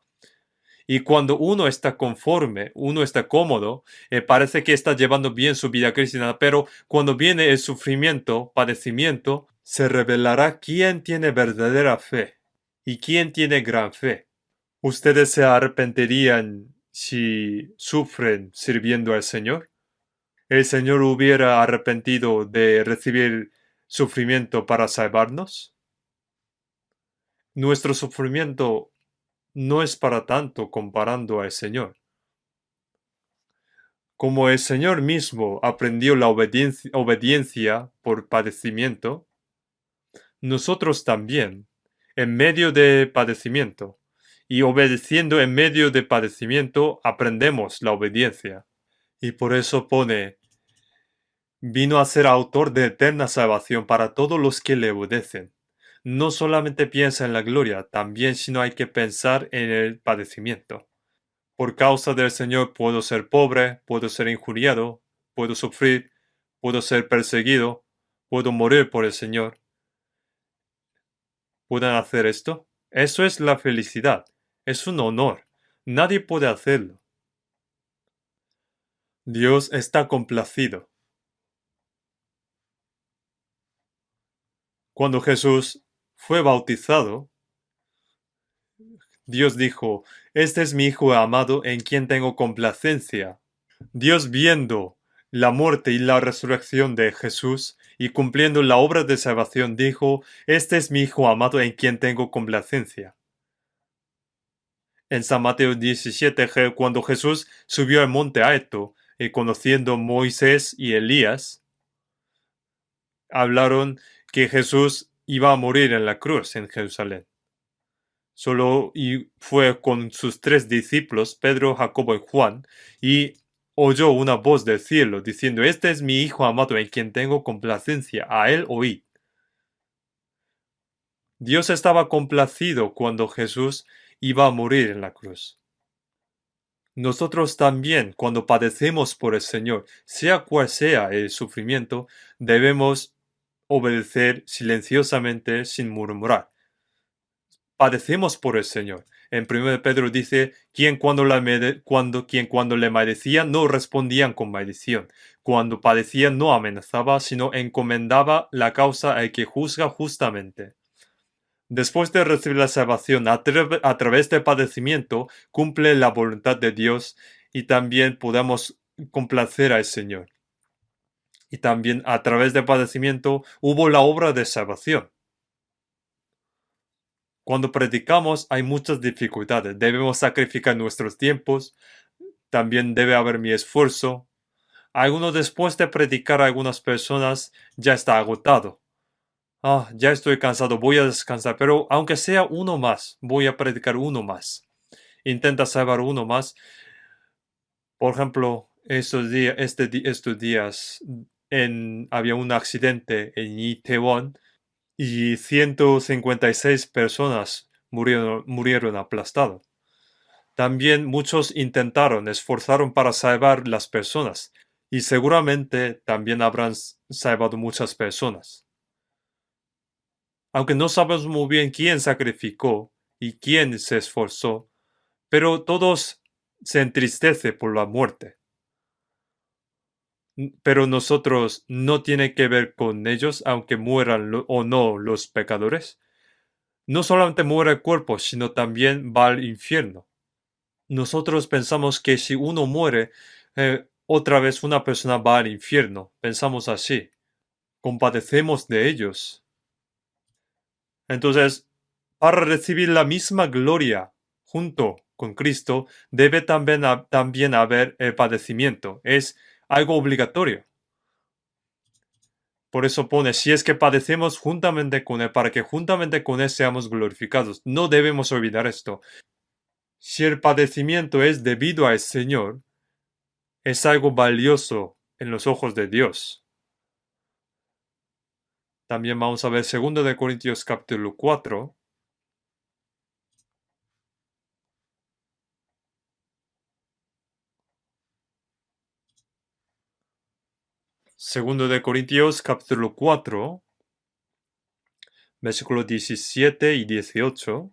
Y cuando uno está conforme, uno está cómodo, parece que está llevando bien su vida cristiana, pero cuando viene el sufrimiento, padecimiento, se revelará quién tiene verdadera fe y quién tiene gran fe. ¿Ustedes se arrepentirían si sufren sirviendo al Señor? ¿El Señor hubiera arrepentido de recibir sufrimiento para salvarnos? Nuestro sufrimiento no es para tanto comparando al Señor. Como el Señor mismo aprendió la obediencia por padecimiento, nosotros también, en medio de padecimiento, y obedeciendo en medio de padecimiento, aprendemos la obediencia. Y por eso pone, vino a ser autor de eterna salvación para todos los que le obedecen. No solamente piensa en la gloria, también sino hay que pensar en el padecimiento. Por causa del Señor puedo ser pobre, puedo ser injuriado, puedo sufrir, puedo ser perseguido, puedo morir por el Señor. ¿Pueden hacer esto? Eso es la felicidad. Es un honor. Nadie puede hacerlo. Dios está complacido. Cuando Jesús fue bautizado, Dios dijo, este es mi Hijo amado en quien tengo complacencia. Dios viendo la muerte y la resurrección de Jesús y cumpliendo la obra de salvación dijo, este es mi Hijo amado en quien tengo complacencia. En San Mateo 17, cuando Jesús subió al monte alto y conociendo Moisés y Elías, hablaron que Jesús iba a morir en la cruz en Jerusalén. Y fue con sus 3 discípulos, Pedro, Jacobo y Juan, y oyó una voz del cielo diciendo, este es mi Hijo amado en quien tengo complacencia, a él oíd. Dios estaba complacido cuando Jesús iba a morir en la cruz. Nosotros también, cuando padecemos por el Señor, sea cual sea el sufrimiento, debemos obedecer silenciosamente sin murmurar. padecemos por el Señor. En 1 Pedro dice, quien cuando le maldecían no respondían con maldición. Cuando padecían no amenazaba, sino encomendaba la causa al que juzga justamente. Después de recibir la salvación a través del padecimiento, cumple la voluntad de Dios y también podemos complacer al Señor. Y también a través del padecimiento hubo la obra de salvación. Cuando predicamos hay muchas dificultades. Debemos sacrificar nuestros tiempos. También debe haber mi esfuerzo. Algunos después de predicar a algunas personas ya está agotado. Ya estoy cansado, voy a descansar. Pero aunque sea uno más, voy a predicar uno más. Intenta salvar uno más. Por ejemplo, estos días había un accidente en Itaewon y 156 personas murieron aplastados. También muchos esforzaron para salvar las personas y seguramente también habrán salvado muchas personas. Aunque no sabemos muy bien quién sacrificó y quién se esforzó, pero todos se entristecen por la muerte. Pero nosotros no tiene que ver con ellos, aunque mueran o no los pecadores. No solamente muere el cuerpo, sino también va al infierno. Nosotros pensamos que si uno muere, otra vez una persona va al infierno. Pensamos así. Compadecemos de ellos. Entonces, para recibir la misma gloria junto con Cristo, debe también haber el padecimiento. Es algo obligatorio. Por eso pone, si es que padecemos juntamente con Él, para que juntamente con Él seamos glorificados. No debemos olvidar esto. Si el padecimiento es debido al Señor, es algo valioso en los ojos de Dios. También vamos a ver 2 de Corintios capítulo 4. Segundo de Corintios capítulo 4, versículos 17 y 18.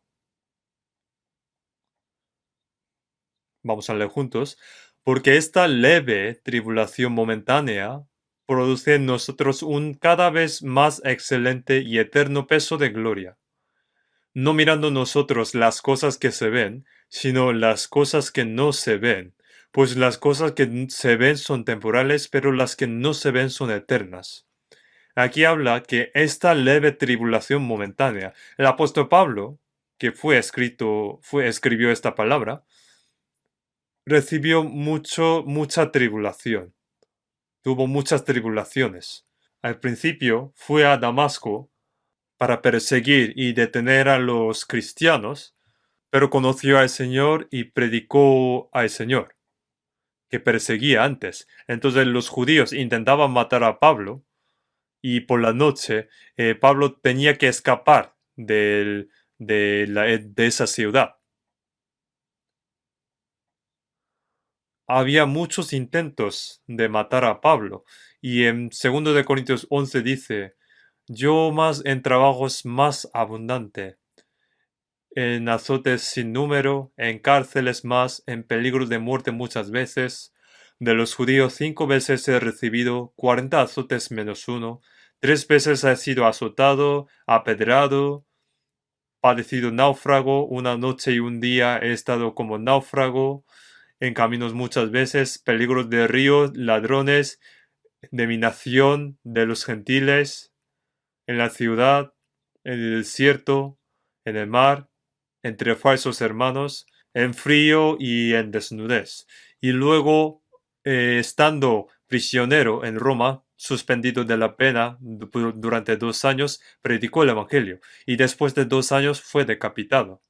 Vamos a leer juntos. Porque esta leve tribulación momentánea produce en nosotros un cada vez más excelente y eterno peso de gloria, no mirando nosotros las cosas que se ven, sino las cosas que no se ven, pues las cosas que se ven son temporales, pero las que no se ven son eternas. Aquí habla que esta leve tribulación momentánea, el apóstol Pablo, que escribió esta palabra, recibió mucha tribulación. Tuvo muchas tribulaciones. Al principio fue a Damasco para perseguir y detener a los cristianos, pero conoció al Señor y predicó al Señor, que perseguía antes. Entonces los judíos intentaban matar a Pablo y por la noche Pablo tenía que escapar de esa ciudad. Había muchos intentos de matar a Pablo y en 2 de Corintios 11 dice, yo más en trabajos más abundante, en azotes sin número, en cárceles más, en peligros de muerte muchas veces. De los judíos 5 veces he recibido 40 azotes menos uno. 3 veces he sido azotado, apedrado, padecido náufrago. Una noche y un día he estado como náufrago. En caminos muchas veces, peligros de ríos, ladrones, de mi nación, de los gentiles, en la ciudad, en el desierto, en el mar, entre falsos hermanos, en frío y en desnudez. Y luego, estando prisionero en Roma, suspendido de la pena durante 2 años, predicó el Evangelio y después de 2 años fue decapitado.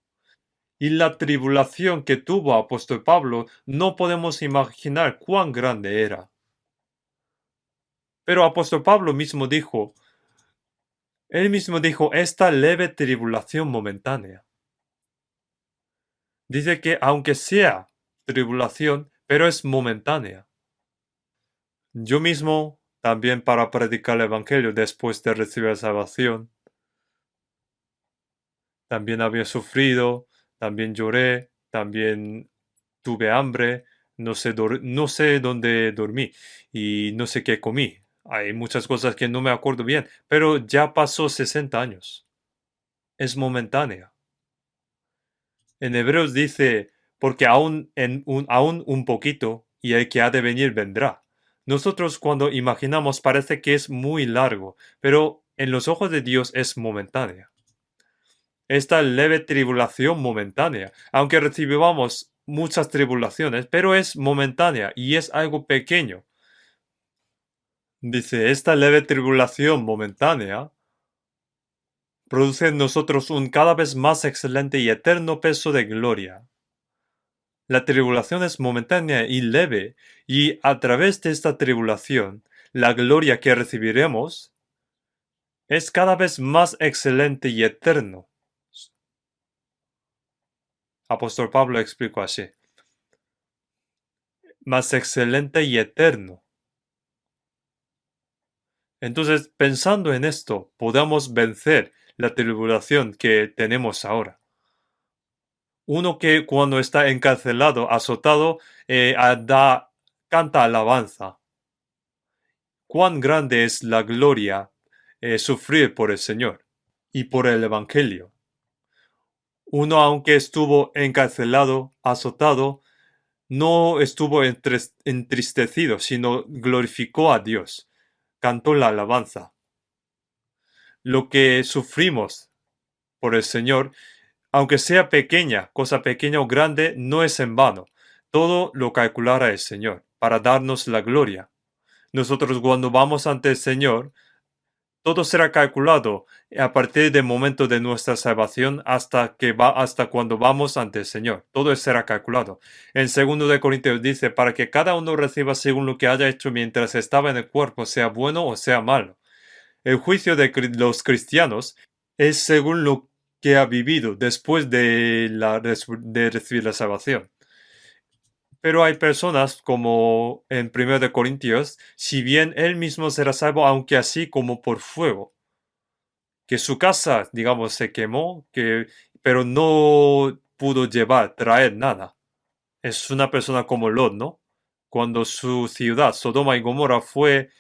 Y la tribulación que tuvo apóstol Pablo no podemos imaginar cuán grande era. Pero apóstol Pablo él mismo dijo, esta leve tribulación momentánea. Dice que aunque sea tribulación, pero es momentánea. Yo mismo, también para predicar el Evangelio después de recibir salvación, También había sufrido, también lloré, también tuve hambre, no sé dónde dormí y no sé qué comí. Hay muchas cosas que no me acuerdo bien, pero ya pasó 60 años. Es momentánea. En Hebreos dice, porque aún un poquito, y el que ha de venir vendrá. Nosotros cuando imaginamos parece que es muy largo, pero en los ojos de Dios es momentánea. Esta leve tribulación momentánea, aunque recibamos muchas tribulaciones, pero es momentánea y es algo pequeño. Dice, esta leve tribulación momentánea produce en nosotros un cada vez más excelente y eterno peso de gloria. La tribulación es momentánea y leve, y a través de esta tribulación, la gloria que recibiremos es cada vez más excelente y eterno. Apóstol Pablo explicó así. Más excelente y eterno. Entonces, pensando en esto, podamos vencer la tribulación que tenemos ahora. Uno que cuando está encarcelado, azotado, canta alabanza. Cuán grande es la gloria sufrir por el Señor y por el Evangelio. Uno, aunque estuvo encarcelado, azotado, no estuvo entristecido, sino glorificó a Dios, cantó la alabanza. Lo que sufrimos por el Señor, aunque sea pequeña, cosa pequeña o grande, no es en vano. Todo lo calculará el Señor para darnos la gloria. Nosotros cuando vamos ante el Señor, todo será calculado a partir del momento de nuestra salvación hasta cuando vamos ante el Señor. Todo será calculado. En 2 Corintios dice, para que cada uno reciba según lo que haya hecho mientras estaba en el cuerpo, sea bueno o sea malo. El juicio de los cristianos es según lo que ha vivido después de recibir la salvación. Pero hay personas como en 1 Corintios, si bien él mismo será salvo, aunque así como por fuego, que su casa, digamos, se quemó, pero no pudo traer nada. Es una persona como Lot, ¿no? Cuando su ciudad, Sodoma y Gomorra, fue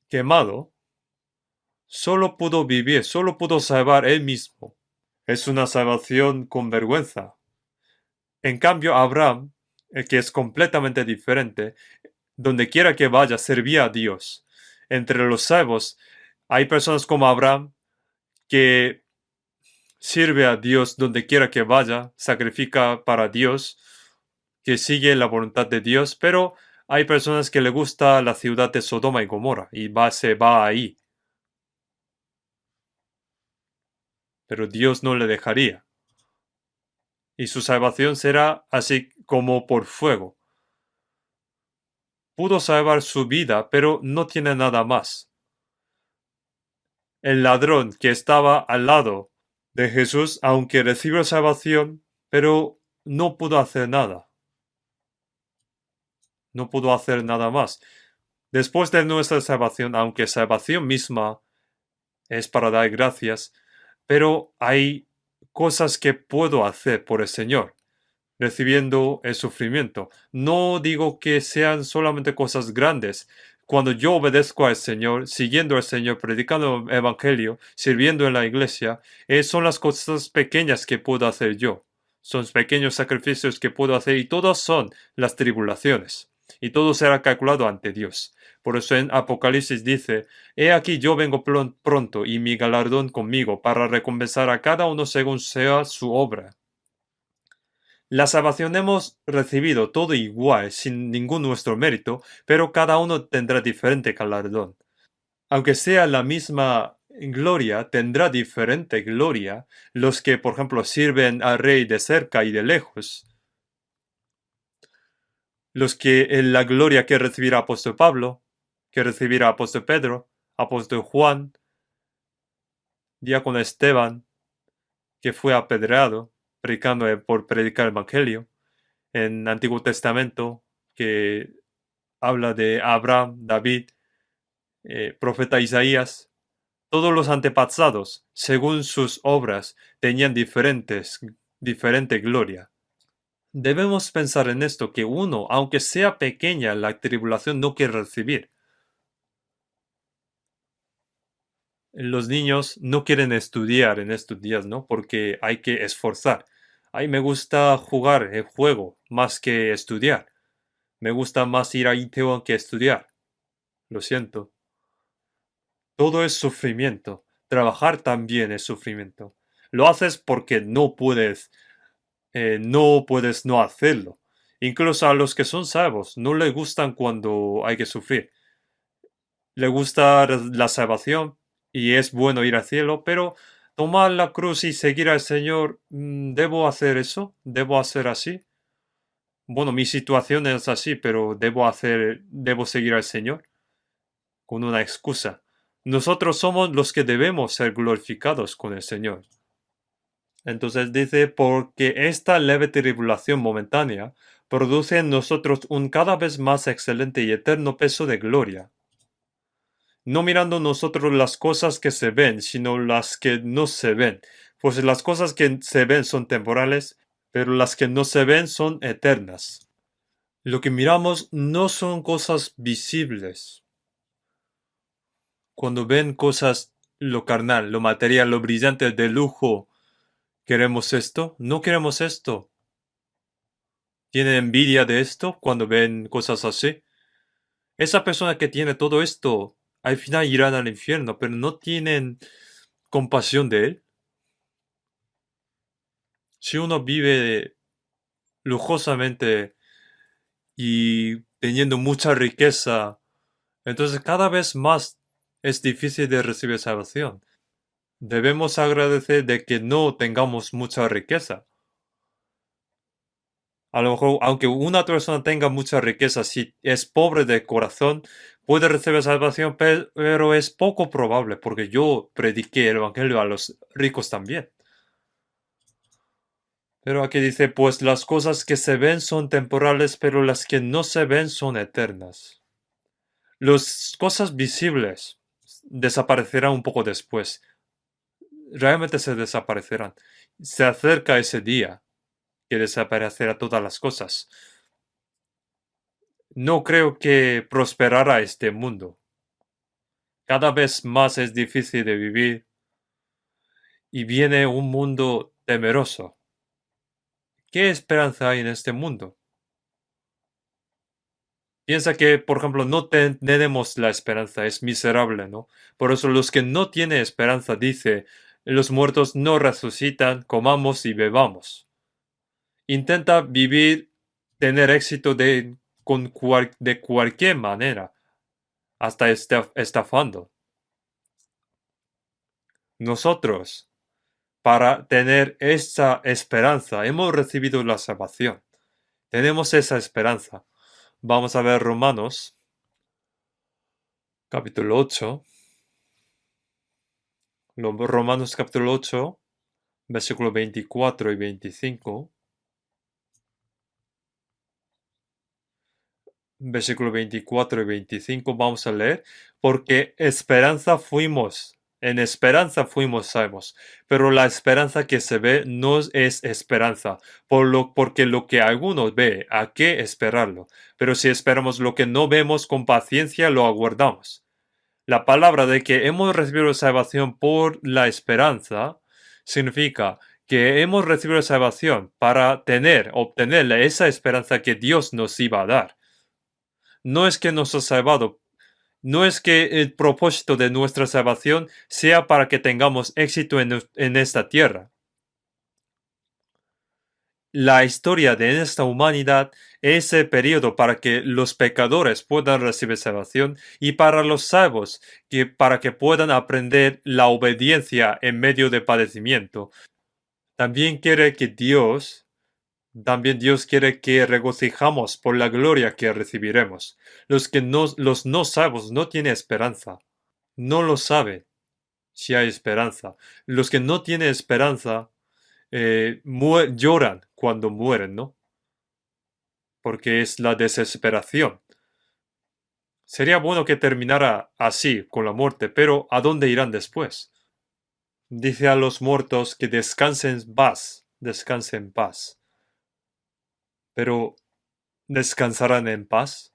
quemado, solo pudo vivir, solo pudo salvar él mismo. Es una salvación con vergüenza. En cambio, Abraham, el que es completamente diferente, donde quiera que vaya, servía a Dios. Entre los salvos hay personas como Abraham que sirve a Dios donde quiera que vaya, sacrifica para Dios, que sigue la voluntad de Dios, pero hay personas que le gusta la ciudad de Sodoma y Gomorra y se va ahí. Pero Dios no le dejaría. Y su salvación será así como por fuego. Pudo salvar su vida, pero no tiene nada más. El ladrón que estaba al lado de Jesús, aunque recibió salvación, pero no pudo hacer nada. No pudo hacer nada más. Después de nuestra salvación, aunque salvación misma es para dar gracias, pero hay cosas que puedo hacer por el Señor, recibiendo el sufrimiento. No digo que sean solamente cosas grandes. Cuando yo obedezco al Señor, siguiendo al Señor, predicando el Evangelio, sirviendo en la iglesia, son las cosas pequeñas que puedo hacer yo. Son pequeños sacrificios que puedo hacer y todas son las tribulaciones. Y todo será calculado ante Dios. Por eso en Apocalipsis dice, He aquí yo vengo pronto y mi galardón conmigo para recompensar a cada uno según sea su obra. La salvación hemos recibido todo igual, sin ningún nuestro mérito, pero cada uno tendrá diferente galardón. Aunque sea la misma gloria, tendrá diferente gloria los que, por ejemplo, sirven al rey de cerca y de lejos. Los que en la gloria que recibirá apóstol Pablo, que recibirá apóstol Pedro, apóstol Juan, diácono Esteban, que fue apedreado por predicar el Evangelio, en Antiguo Testamento, que habla de Abraham, David, profeta Isaías. Todos los antepasados, según sus obras, tenían diferente gloria. Debemos pensar en esto, que uno, aunque sea pequeña, la tribulación no quiere recibir. Los niños no quieren estudiar en estos días, ¿no? Porque hay que esforzar. Ay, me gusta jugar el juego más que estudiar. Me gusta más ir a Itaewon que estudiar. Lo siento. Todo es sufrimiento. Trabajar también es sufrimiento. Lo haces porque no puedes no hacerlo. Incluso a los que son salvos no les gustan cuando hay que sufrir. Le gusta la salvación y es bueno ir al cielo, pero tomar la cruz y seguir al Señor, ¿debo hacer eso? ¿Debo hacer así? Bueno, mi situación es así, pero debo seguir al Señor con una excusa. Nosotros somos los que debemos ser glorificados con el Señor. Entonces dice, porque esta leve tribulación momentánea produce en nosotros un cada vez más excelente y eterno peso de gloria, no mirando nosotros las cosas que se ven, sino las que no se ven. Pues las cosas que se ven son temporales, pero las que no se ven son eternas. Lo que miramos no son cosas visibles. Cuando ven cosas, lo carnal, lo material, lo brillante, de lujo, ¿queremos esto? No queremos esto. ¿Tienen envidia de esto cuando ven cosas así? Esa persona que tiene todo esto, al final irán al infierno, pero no tienen compasión de él. Si uno vive lujosamente y teniendo mucha riqueza, entonces cada vez más es difícil de recibir salvación. Debemos agradecer de que no tengamos mucha riqueza. A lo mejor, aunque una persona tenga mucha riqueza, si es pobre de corazón, puede recibir salvación, pero es poco probable, porque yo prediqué el evangelio a los ricos también. Pero aquí dice, pues las cosas que se ven son temporales, pero las que no se ven son eternas. Las cosas visibles desaparecerán un poco después. Realmente se desaparecerán. Se acerca ese día que desaparecerá todas las cosas. No creo que prosperará este mundo. Cada vez más es difícil de vivir y viene un mundo temeroso. ¿Qué esperanza hay en este mundo? Piensa que, por ejemplo, no tenemos la esperanza, es miserable, ¿no? Por eso los que no tienen esperanza, dice, los muertos no resucitan, comamos y bebamos. Intenta vivir, tener éxito de cualquier manera, hasta estafando. Nosotros, para tener esa esperanza, hemos recibido la salvación. Tenemos esa esperanza. Vamos a ver Romanos, capítulo 8. Romanos capítulo 8, versículos 24 y 25. Versículo 24 y 25 vamos a leer, porque en esperanza fuimos salvos, pero la esperanza que se ve no es esperanza, porque lo que algunos ve, ¿a qué esperarlo? Pero si esperamos lo que no vemos, con paciencia lo aguardamos. La palabra de que hemos recibido salvación por la esperanza significa que hemos recibido salvación para obtener esa esperanza que Dios nos iba a dar. No es que nos ha salvado, no es que el propósito de nuestra salvación sea para que tengamos éxito en esta tierra. La historia de esta humanidad es el periodo para que los pecadores puedan recibir salvación y para los salvos, para que puedan aprender la obediencia en medio de padecimiento. También quiere que También Dios quiere que regocijamos por la gloria que recibiremos. Los no salvos no tienen esperanza. No lo saben si hay esperanza. Los que no tienen esperanza lloran cuando mueren, ¿no? Porque es la desesperación. Sería bueno que terminara así, con la muerte, pero ¿a dónde irán después? Dice a los muertos que descansen en paz, descansen en paz. Pero ¿descansarán en paz?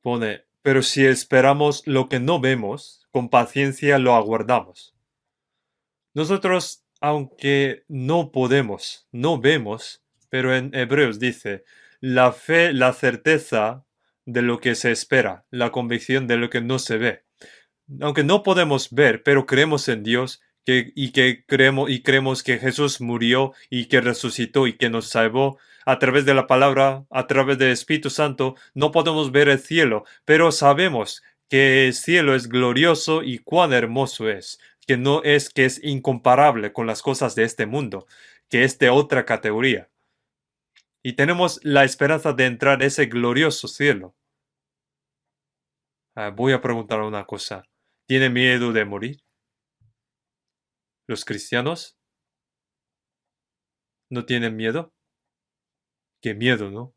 Pone, pero si esperamos lo que no vemos, con paciencia lo aguardamos. Nosotros, aunque no podemos, no vemos, pero en Hebreos dice, la fe, la certeza de lo que se espera, la convicción de lo que no se ve. Aunque no podemos ver, pero creemos en Dios creemos que Jesús murió y que resucitó y que nos salvó a través de la palabra, a través del Espíritu Santo. No podemos ver el cielo, pero sabemos que el cielo es glorioso y cuán hermoso es, que es incomparable con las cosas de este mundo, que es de otra categoría. Y tenemos la esperanza de entrar a ese glorioso cielo. Voy a preguntar una cosa. ¿Tiene miedo de morir? ¿Los cristianos no tienen miedo? Qué miedo, ¿no?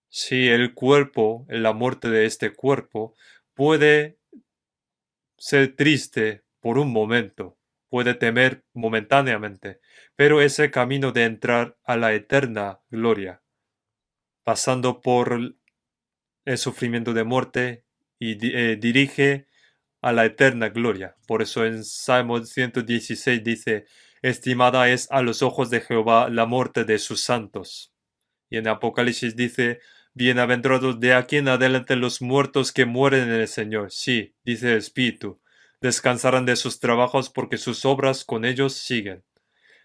Sí, el cuerpo, la muerte de este cuerpo, puede ser triste por un momento, puede temer momentáneamente, pero es el camino de entrar a la eterna gloria, pasando por el sufrimiento de muerte y dirige a la eterna gloria. Por eso en Salmo 116 dice, estimada es a los ojos de Jehová la muerte de sus santos. Y en Apocalipsis dice, bienaventurados de aquí en adelante los muertos que mueren en el Señor. Sí, dice el Espíritu, descansarán de sus trabajos porque sus obras con ellos siguen.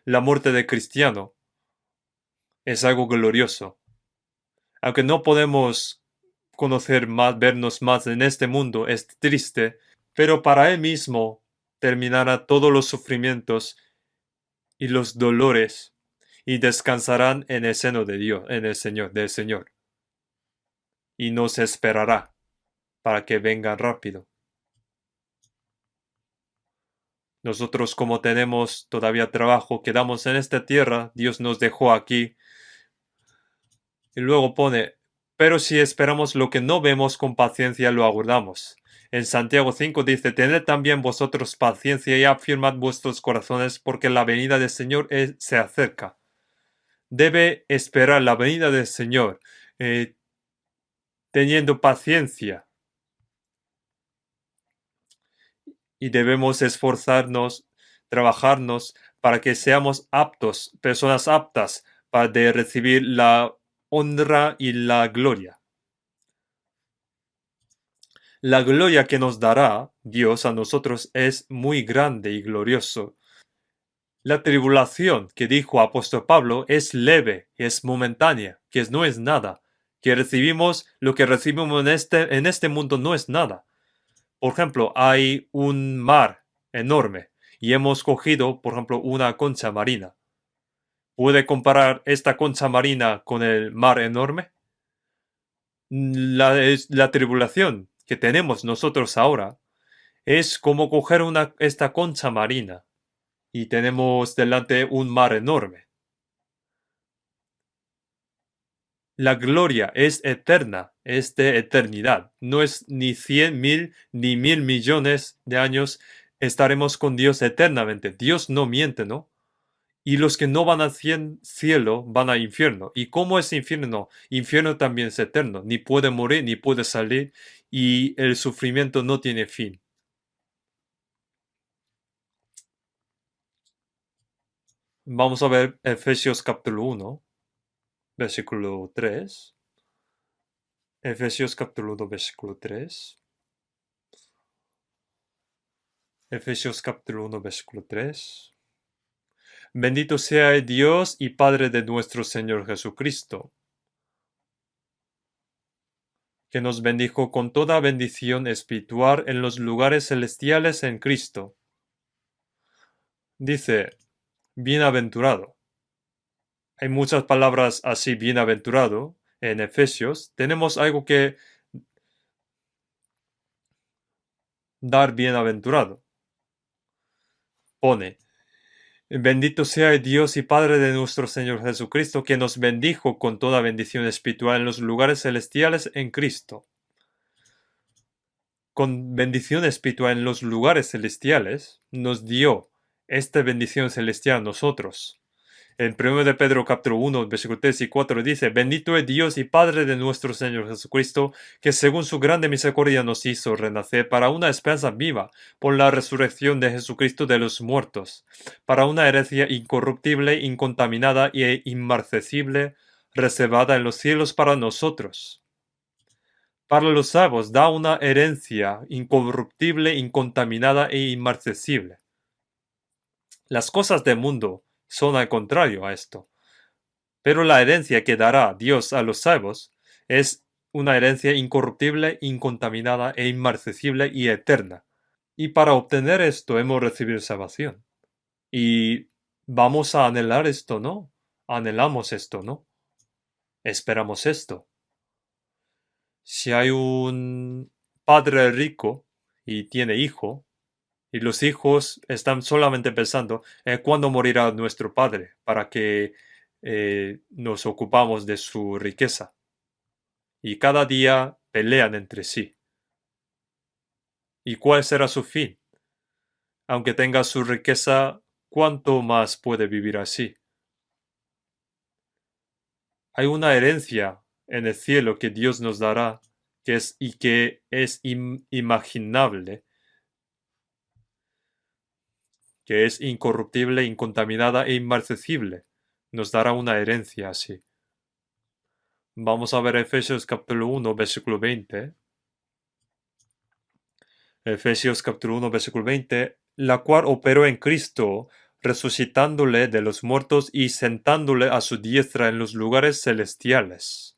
La muerte de cristiano es algo glorioso. Aunque no podemos conocer más, vernos más en este mundo, es triste, pero para Él mismo terminará todos los sufrimientos y los dolores y descansarán en el seno de Dios, en el Señor, del Señor. Y nos esperará para que vengan rápido. Nosotros como tenemos todavía trabajo, quedamos en esta tierra, Dios nos dejó aquí. Y luego pone, pero si esperamos lo que no vemos con paciencia, lo aguardamos. En Santiago 5 dice, tened también vosotros paciencia y afirmad vuestros corazones porque la venida del Señor se acerca. Debe esperar la venida del Señor, teniendo paciencia. Y debemos esforzarnos, trabajarnos para que seamos aptos, personas aptas para de recibir la honra y la gloria. La gloria que nos dará Dios a nosotros es muy grande y glorioso. La tribulación que dijo apóstol Pablo es leve, es momentánea, que no es nada, que recibimos lo que recibimos en este mundo no es nada. Por ejemplo, hay un mar enorme y hemos cogido, por ejemplo, una concha marina. ¿Puede comparar esta concha marina con el mar enorme? La tribulación que tenemos nosotros ahora es como coger esta concha marina y tenemos delante un mar enorme. La gloria es eterna, es de eternidad. No es ni 100.000 ni 1.000.000.000 de años. Estaremos con Dios eternamente. Dios no miente, ¿no? Y los que no van al cielo van al infierno. ¿Y cómo es infierno? Infierno también es eterno. Ni puede morir, ni puede salir. Y el sufrimiento no tiene fin. Vamos a ver Efesios capítulo 1, versículo 3. Efesios capítulo 1, versículo 3. Efesios capítulo 1, versículo 3. Bendito sea el Dios y Padre de nuestro Señor Jesucristo, que nos bendijo con toda bendición espiritual en los lugares celestiales en Cristo. Dice, bienaventurado. Hay muchas palabras así, bienaventurado, en Efesios. Tenemos algo que dar bienaventurado. Pone, Bendito sea el Dios y Padre de nuestro Señor Jesucristo, que nos bendijo con toda bendición espiritual en los lugares celestiales en Cristo. Con bendición espiritual en los lugares celestiales, nos dio esta bendición celestial a nosotros. En 1 de Pedro capítulo 1, versículos 3 y 4 dice: Bendito es Dios y Padre de nuestro Señor Jesucristo, que según su grande misericordia nos hizo renacer para una esperanza viva por la resurrección de Jesucristo de los muertos, para una herencia incorruptible, incontaminada e inmarcesible, reservada en los cielos para nosotros. Para los salvos da una herencia incorruptible, incontaminada e inmarcesible. Las cosas del mundo son al contrario a esto. Pero la herencia que dará Dios a los salvos es una herencia incorruptible, incontaminada e inmarcesible y eterna. Y para obtener esto hemos recibido salvación. Y vamos a anhelar esto, ¿no? Anhelamos esto, ¿no? Esperamos esto. Si hay un padre rico y tiene hijo, y los hijos están solamente pensando en cuándo morirá nuestro padre para que nos ocupamos de su riqueza. Y cada día pelean entre sí. ¿Y cuál será su fin? Aunque tenga su riqueza, ¿cuánto más puede vivir así? Hay una herencia en el cielo que Dios nos dará que es inimaginable, que es incorruptible, incontaminada e inmarcesible. Nos dará una herencia así. Vamos a ver Efesios capítulo 1, versículo 20. Efesios capítulo 1, versículo 20, la cual operó en Cristo, resucitándole de los muertos y sentándole a su diestra en los lugares celestiales.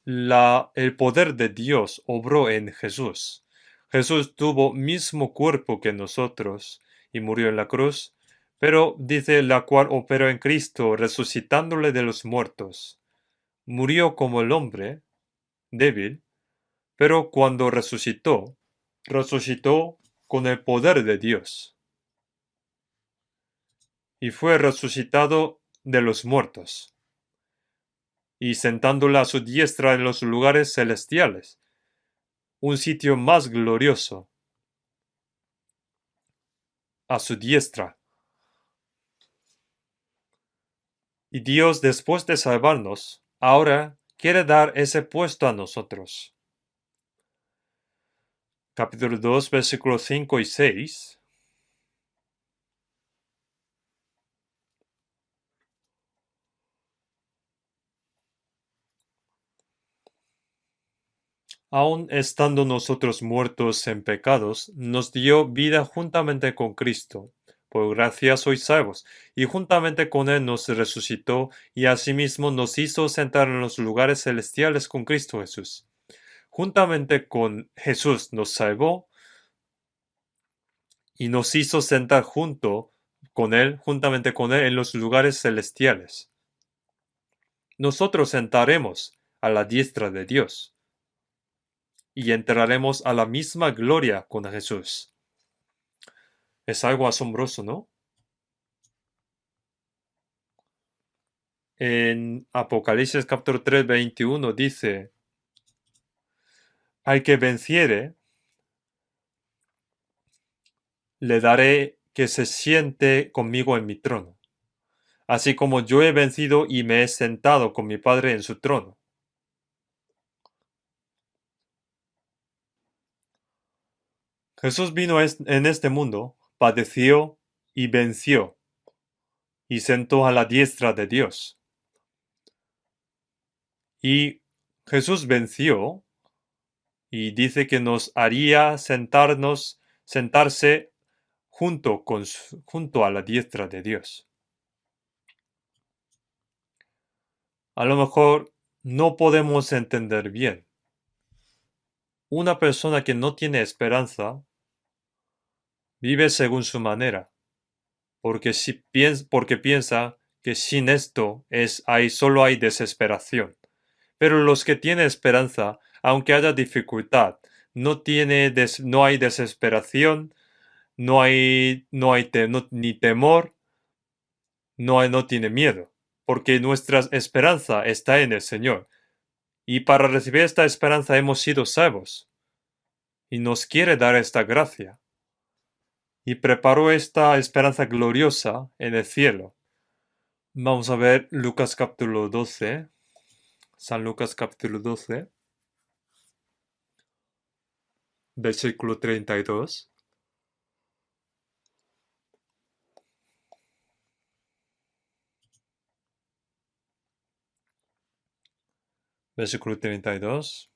El poder de Dios obró en Jesús. Jesús tuvo mismo cuerpo que nosotros y murió en la cruz, pero dice la cual operó en Cristo, resucitándole de los muertos. Murió como el hombre, débil, pero cuando resucitó, resucitó con el poder de Dios. Y fue resucitado de los muertos, y sentándola a su diestra en los lugares celestiales, un sitio más glorioso, a su diestra. Y Dios, después de salvarnos, ahora quiere dar ese puesto a nosotros. Capítulo 2, versículos 5 y 6. Aun estando nosotros muertos en pecados, nos dio vida juntamente con Cristo. Por gracia sois salvos, y juntamente con Él nos resucitó, y asimismo nos hizo sentar en los lugares celestiales con Cristo Jesús. Juntamente con Jesús nos salvó, y nos hizo sentar juntamente con Él en los lugares celestiales. Nosotros sentaremos a la diestra de Dios y entraremos a la misma gloria con Jesús. Es algo asombroso, ¿no? En Apocalipsis capítulo 3, 21 dice: al que venciere, le daré que se siente conmigo en mi trono, así como yo he vencido y me he sentado con mi Padre en su trono. Jesús vino en este mundo, padeció y venció, y sentó a la diestra de Dios. Y Jesús venció y dice que nos haría sentarse junto a la diestra de Dios. A lo mejor no podemos entender bien. Una persona que no tiene esperanza vive según su manera, porque piensa que sin esto solo hay desesperación. Pero los que tienen esperanza, aunque haya dificultad, no hay desesperación, ni temor, no tiene miedo, porque nuestra esperanza está en el Señor. Y para recibir esta esperanza hemos sido salvos. Y nos quiere dar esta gracia. Y preparó esta esperanza gloriosa en el cielo. Vamos a ver Lucas capítulo 12. San Lucas capítulo 12. Versículo 32. Versículo 32.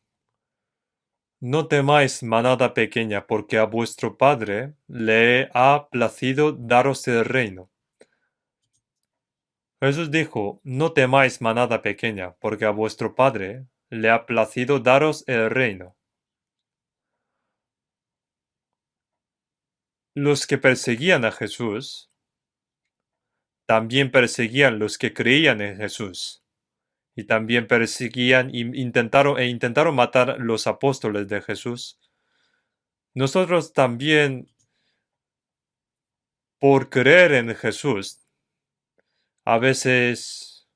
No temáis, manada pequeña, porque a vuestro Padre le ha placido daros el reino. Jesús dijo, no temáis, manada pequeña, porque a vuestro Padre le ha placido daros el reino. Los que perseguían a Jesús también perseguían los que creían en Jesús. Y también perseguían intentaron matar los apóstoles de Jesús. Nosotros también, por creer en Jesús, a veces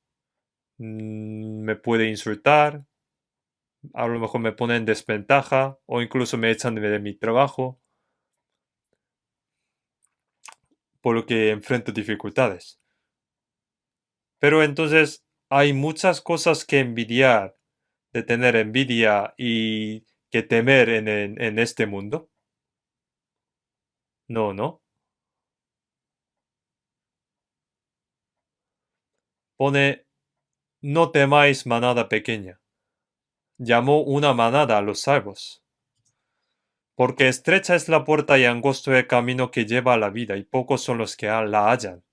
me puede insultar, a lo mejor me pone en desventaja o incluso me echan de mi trabajo, por lo que enfrento dificultades. Pero entonces hay muchas cosas que envidiar, de tener envidia y que temer en este mundo. No, no. Pone, no temáis manada pequeña. Llamó una manada a los salvos. Porque estrecha es la puerta y angosto el camino que lleva a la vida, y pocos son los que la hallan.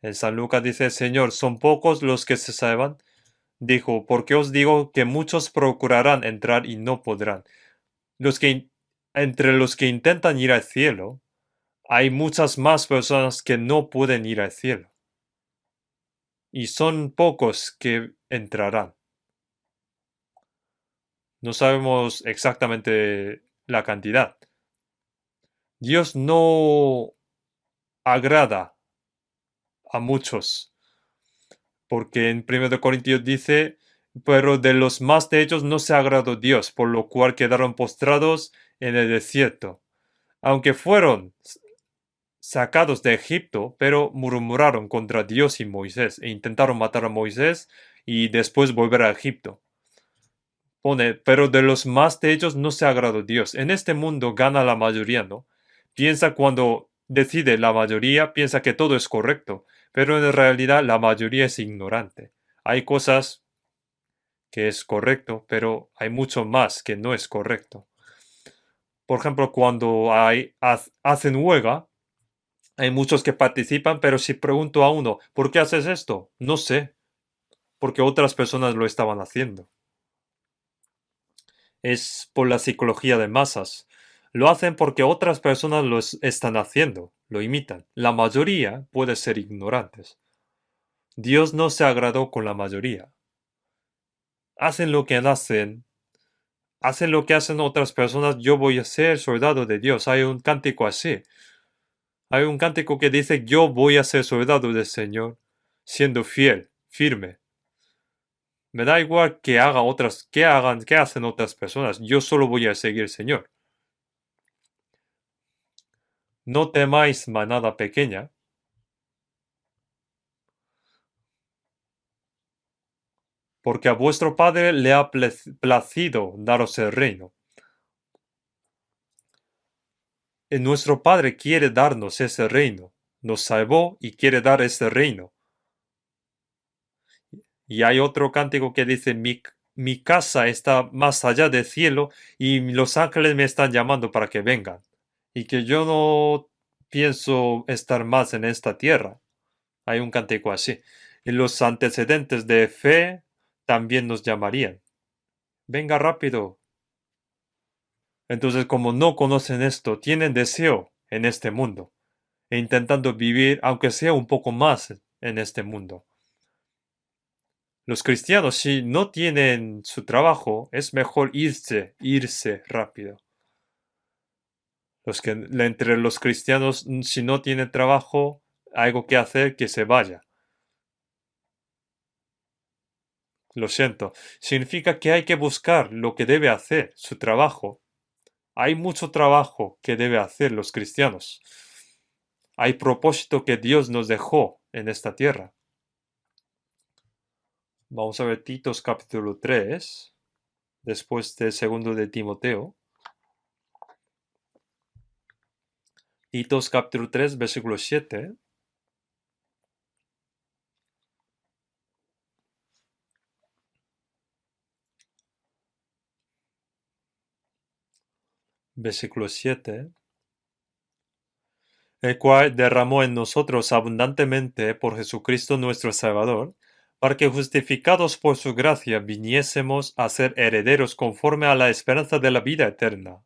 En San Lucas dice, Señor, ¿son pocos los que se salvan? Dijo, porque os digo que muchos procurarán entrar y no podrán. Entre los que intentan ir al cielo, hay muchas más personas que no pueden ir al cielo. Y son pocos que entrarán. No sabemos exactamente la cantidad. Dios no agrada a muchos, porque en 1 Corintios dice, pero de los más de ellos no se agradó Dios, por lo cual quedaron postrados en el desierto. Aunque fueron sacados de Egipto, pero murmuraron contra Dios y Moisés, e intentaron matar a Moisés y después volver a Egipto. Pone, pero de los más de ellos no se agradó Dios. En este mundo gana la mayoría, ¿no? Piensa cuando decide la mayoría, piensa que todo es correcto, pero en realidad la mayoría es ignorante. Hay cosas que es correcto, pero hay mucho más que no es correcto. Por ejemplo, cuando hacen huelga, hay muchos que participan, pero si pregunto a uno, ¿por qué haces esto? No sé, porque otras personas lo estaban haciendo. Es por la psicología de masas. Lo hacen porque otras personas lo están haciendo, lo imitan. La mayoría puede ser ignorantes. Dios no se agradó con la mayoría. Hacen lo que hacen lo que hacen otras personas, yo voy a ser soldado de Dios. Hay un cántico así. Hay un cántico que dice, yo voy a ser soldado del Señor, siendo fiel, firme. Me da igual que que hacen otras personas. Yo solo voy a seguir al Señor. No temáis, manada pequeña, porque a vuestro Padre le ha placido daros el reino. Nuestro Padre quiere darnos ese reino. Nos salvó y quiere dar ese reino. Y hay otro cántico que dice, mi casa está más allá del cielo y los ángeles me están llamando para que vengan. Y que yo no pienso estar más en esta tierra. Hay un cántico así. Y los antecedentes de fe también nos llamarían. Venga rápido. Entonces, como no conocen esto, tienen deseo en este mundo e intentando vivir, aunque sea un poco más en este mundo. Los cristianos, si no tienen su trabajo, es mejor irse rápido. Entre los cristianos, si no tienen trabajo, algo que hacer, que se vaya. Lo siento. Significa que hay que buscar lo que debe hacer, su trabajo. Hay mucho trabajo que debe hacer los cristianos. Hay propósito que Dios nos dejó en esta tierra. Vamos a ver Titos capítulo 3, después del segundo de Timoteo. Titos capítulo 3, versículo 7. Versículo 7. El cual derramó en nosotros abundantemente por Jesucristo nuestro Salvador, para que justificados por su gracia viniésemos a ser herederos conforme a la esperanza de la vida eterna.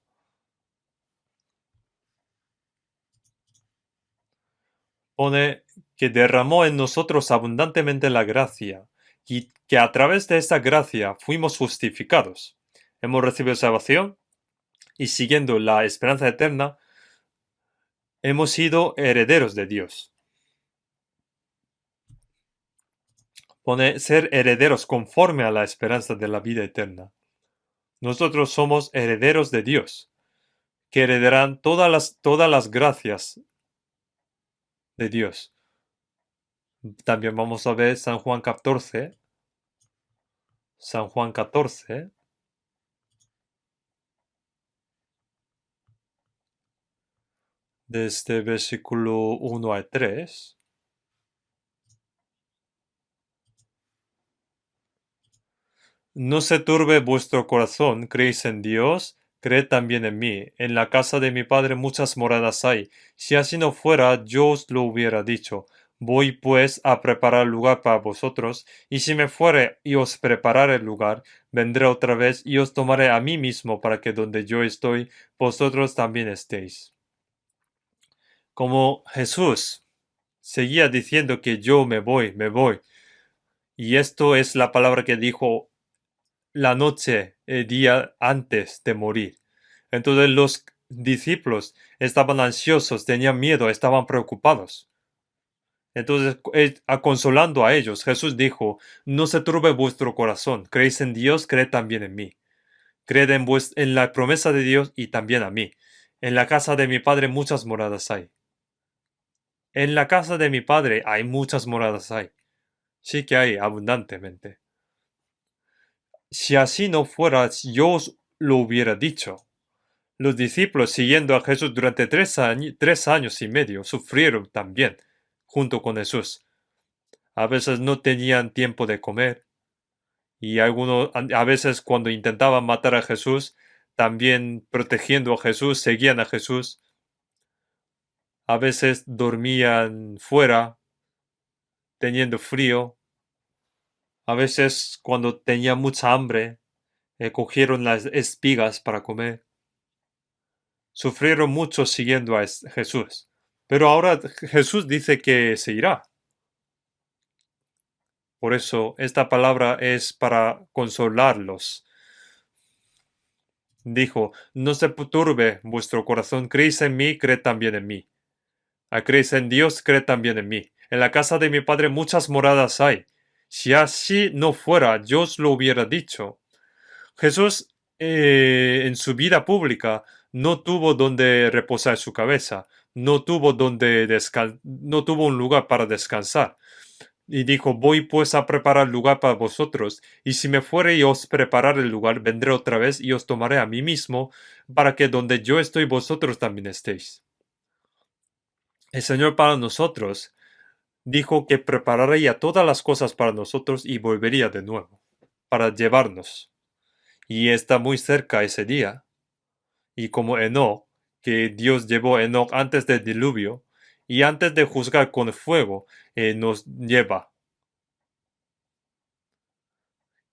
Pone que derramó en nosotros abundantemente la gracia, y que a través de esta gracia fuimos justificados. Hemos recibido salvación, y siguiendo la esperanza eterna, hemos sido herederos de Dios. Pone ser herederos conforme a la esperanza de la vida eterna. Nosotros somos herederos de Dios, que heredarán todas las gracias de Dios. También vamos a ver San Juan 14. San Juan 14. Desde versículo 1 al 3. No se turbe vuestro corazón, creéis en Dios, creed también en mí. En la casa de mi Padre muchas moradas hay. Si así no fuera, yo os lo hubiera dicho. Voy pues a preparar lugar para vosotros, y si me fuere y os preparare el lugar, vendré otra vez y os tomaré a mí mismo para que donde yo estoy, vosotros también estéis. Como Jesús seguía diciendo que yo me voy, y esto es la palabra que dijo la noche, el día antes de morir. Entonces los discípulos estaban ansiosos, tenían miedo, estaban preocupados. Entonces, consolando a ellos, Jesús dijo, no se turbe vuestro corazón, creéis en Dios, creed también en mí. Creed en la promesa de Dios y también a mí. En la casa de mi Padre muchas moradas hay. En la casa de mi Padre hay muchas moradas hay. Sí que hay abundantemente. Si así no fuera, yo os lo hubiera dicho. Los discípulos, siguiendo a Jesús durante 3 años y medio, sufrieron también junto con Jesús. A veces no tenían tiempo de comer y a veces cuando intentaban matar a Jesús, también protegiendo a Jesús, seguían a Jesús. A veces dormían fuera, teniendo frío. A veces cuando tenían mucha hambre, cogieron las espigas para comer. Sufrieron mucho siguiendo a Jesús. Pero ahora Jesús dice que se irá. Por eso esta palabra es para consolarlos. Dijo, no se turbe vuestro corazón, creéis en mí, creed también en mí. Creéis en Dios, creed también en mí. En la casa de mi Padre muchas moradas hay. Si así no fuera, yo os lo hubiera dicho. Jesús en su vida pública no tuvo donde reposar su cabeza, no tuvo no tuvo un lugar para descansar. Y dijo, voy pues a preparar lugar para vosotros, y si me fuere y os preparar el lugar, vendré otra vez y os tomaré a mí mismo, para que donde yo estoy vosotros también estéis. El Señor para nosotros dijo que prepararía todas las cosas para nosotros y volvería de nuevo, para llevarnos. Y está muy cerca ese día. Y como Enoc, que Dios llevó a Enoc antes del diluvio, y antes de juzgar con fuego, nos lleva.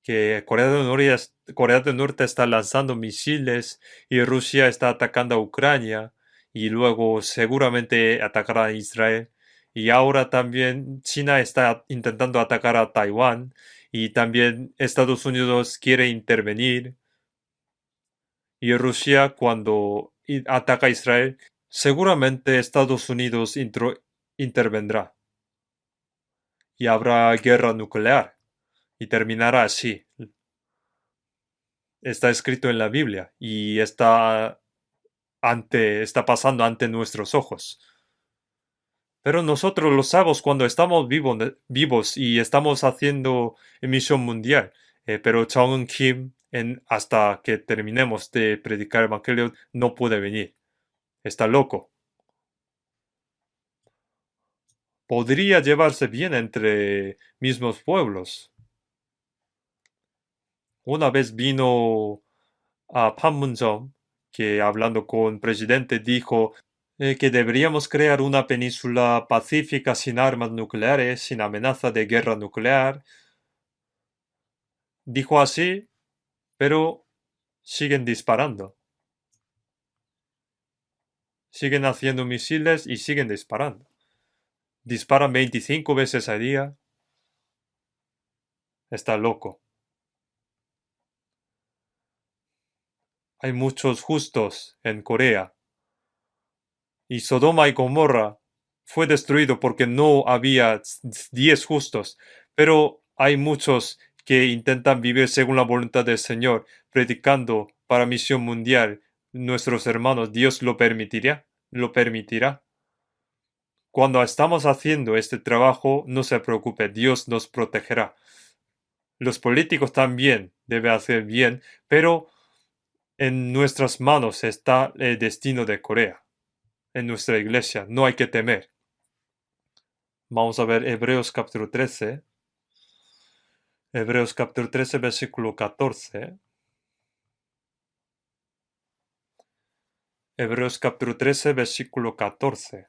Que Corea del Norte está lanzando misiles y Rusia está atacando a Ucrania y luego seguramente atacará a Israel. Y ahora también China está intentando atacar a Taiwán y también Estados Unidos quiere intervenir. Y Rusia, cuando ataca a Israel, seguramente Estados Unidos intervendrá y habrá guerra nuclear y terminará así. Está escrito en la Biblia y está pasando ante nuestros ojos. Pero nosotros lo sabemos cuando estamos vivos y estamos haciendo emisión mundial. Pero Jong-un Kim, hasta que terminemos de predicar el Evangelio, no puede venir. Está loco. Podría llevarse bien entre mismos pueblos. Una vez vino a Panmunjom, que hablando con el presidente dijo que deberíamos crear una península pacífica sin armas nucleares, sin amenaza de guerra nuclear. Dijo así, pero siguen disparando. Siguen haciendo misiles y siguen disparando. Disparan 25 veces al día. Está loco. Hay muchos justos en Corea. Y Sodoma y Gomorra fue destruido porque no había 10 justos. Pero hay muchos que intentan vivir según la voluntad del Señor, predicando para misión mundial. Nuestros hermanos, ¿Dios lo permitirá? ¿Lo permitirá? Cuando estamos haciendo este trabajo, no se preocupe, Dios nos protegerá. Los políticos también deben hacer bien, pero en nuestras manos está el destino de Corea. En nuestra iglesia, no hay que temer. Vamos a ver Hebreos capítulo 13. Hebreos capítulo 13, versículo 14. Hebreos capítulo 13, versículo 14.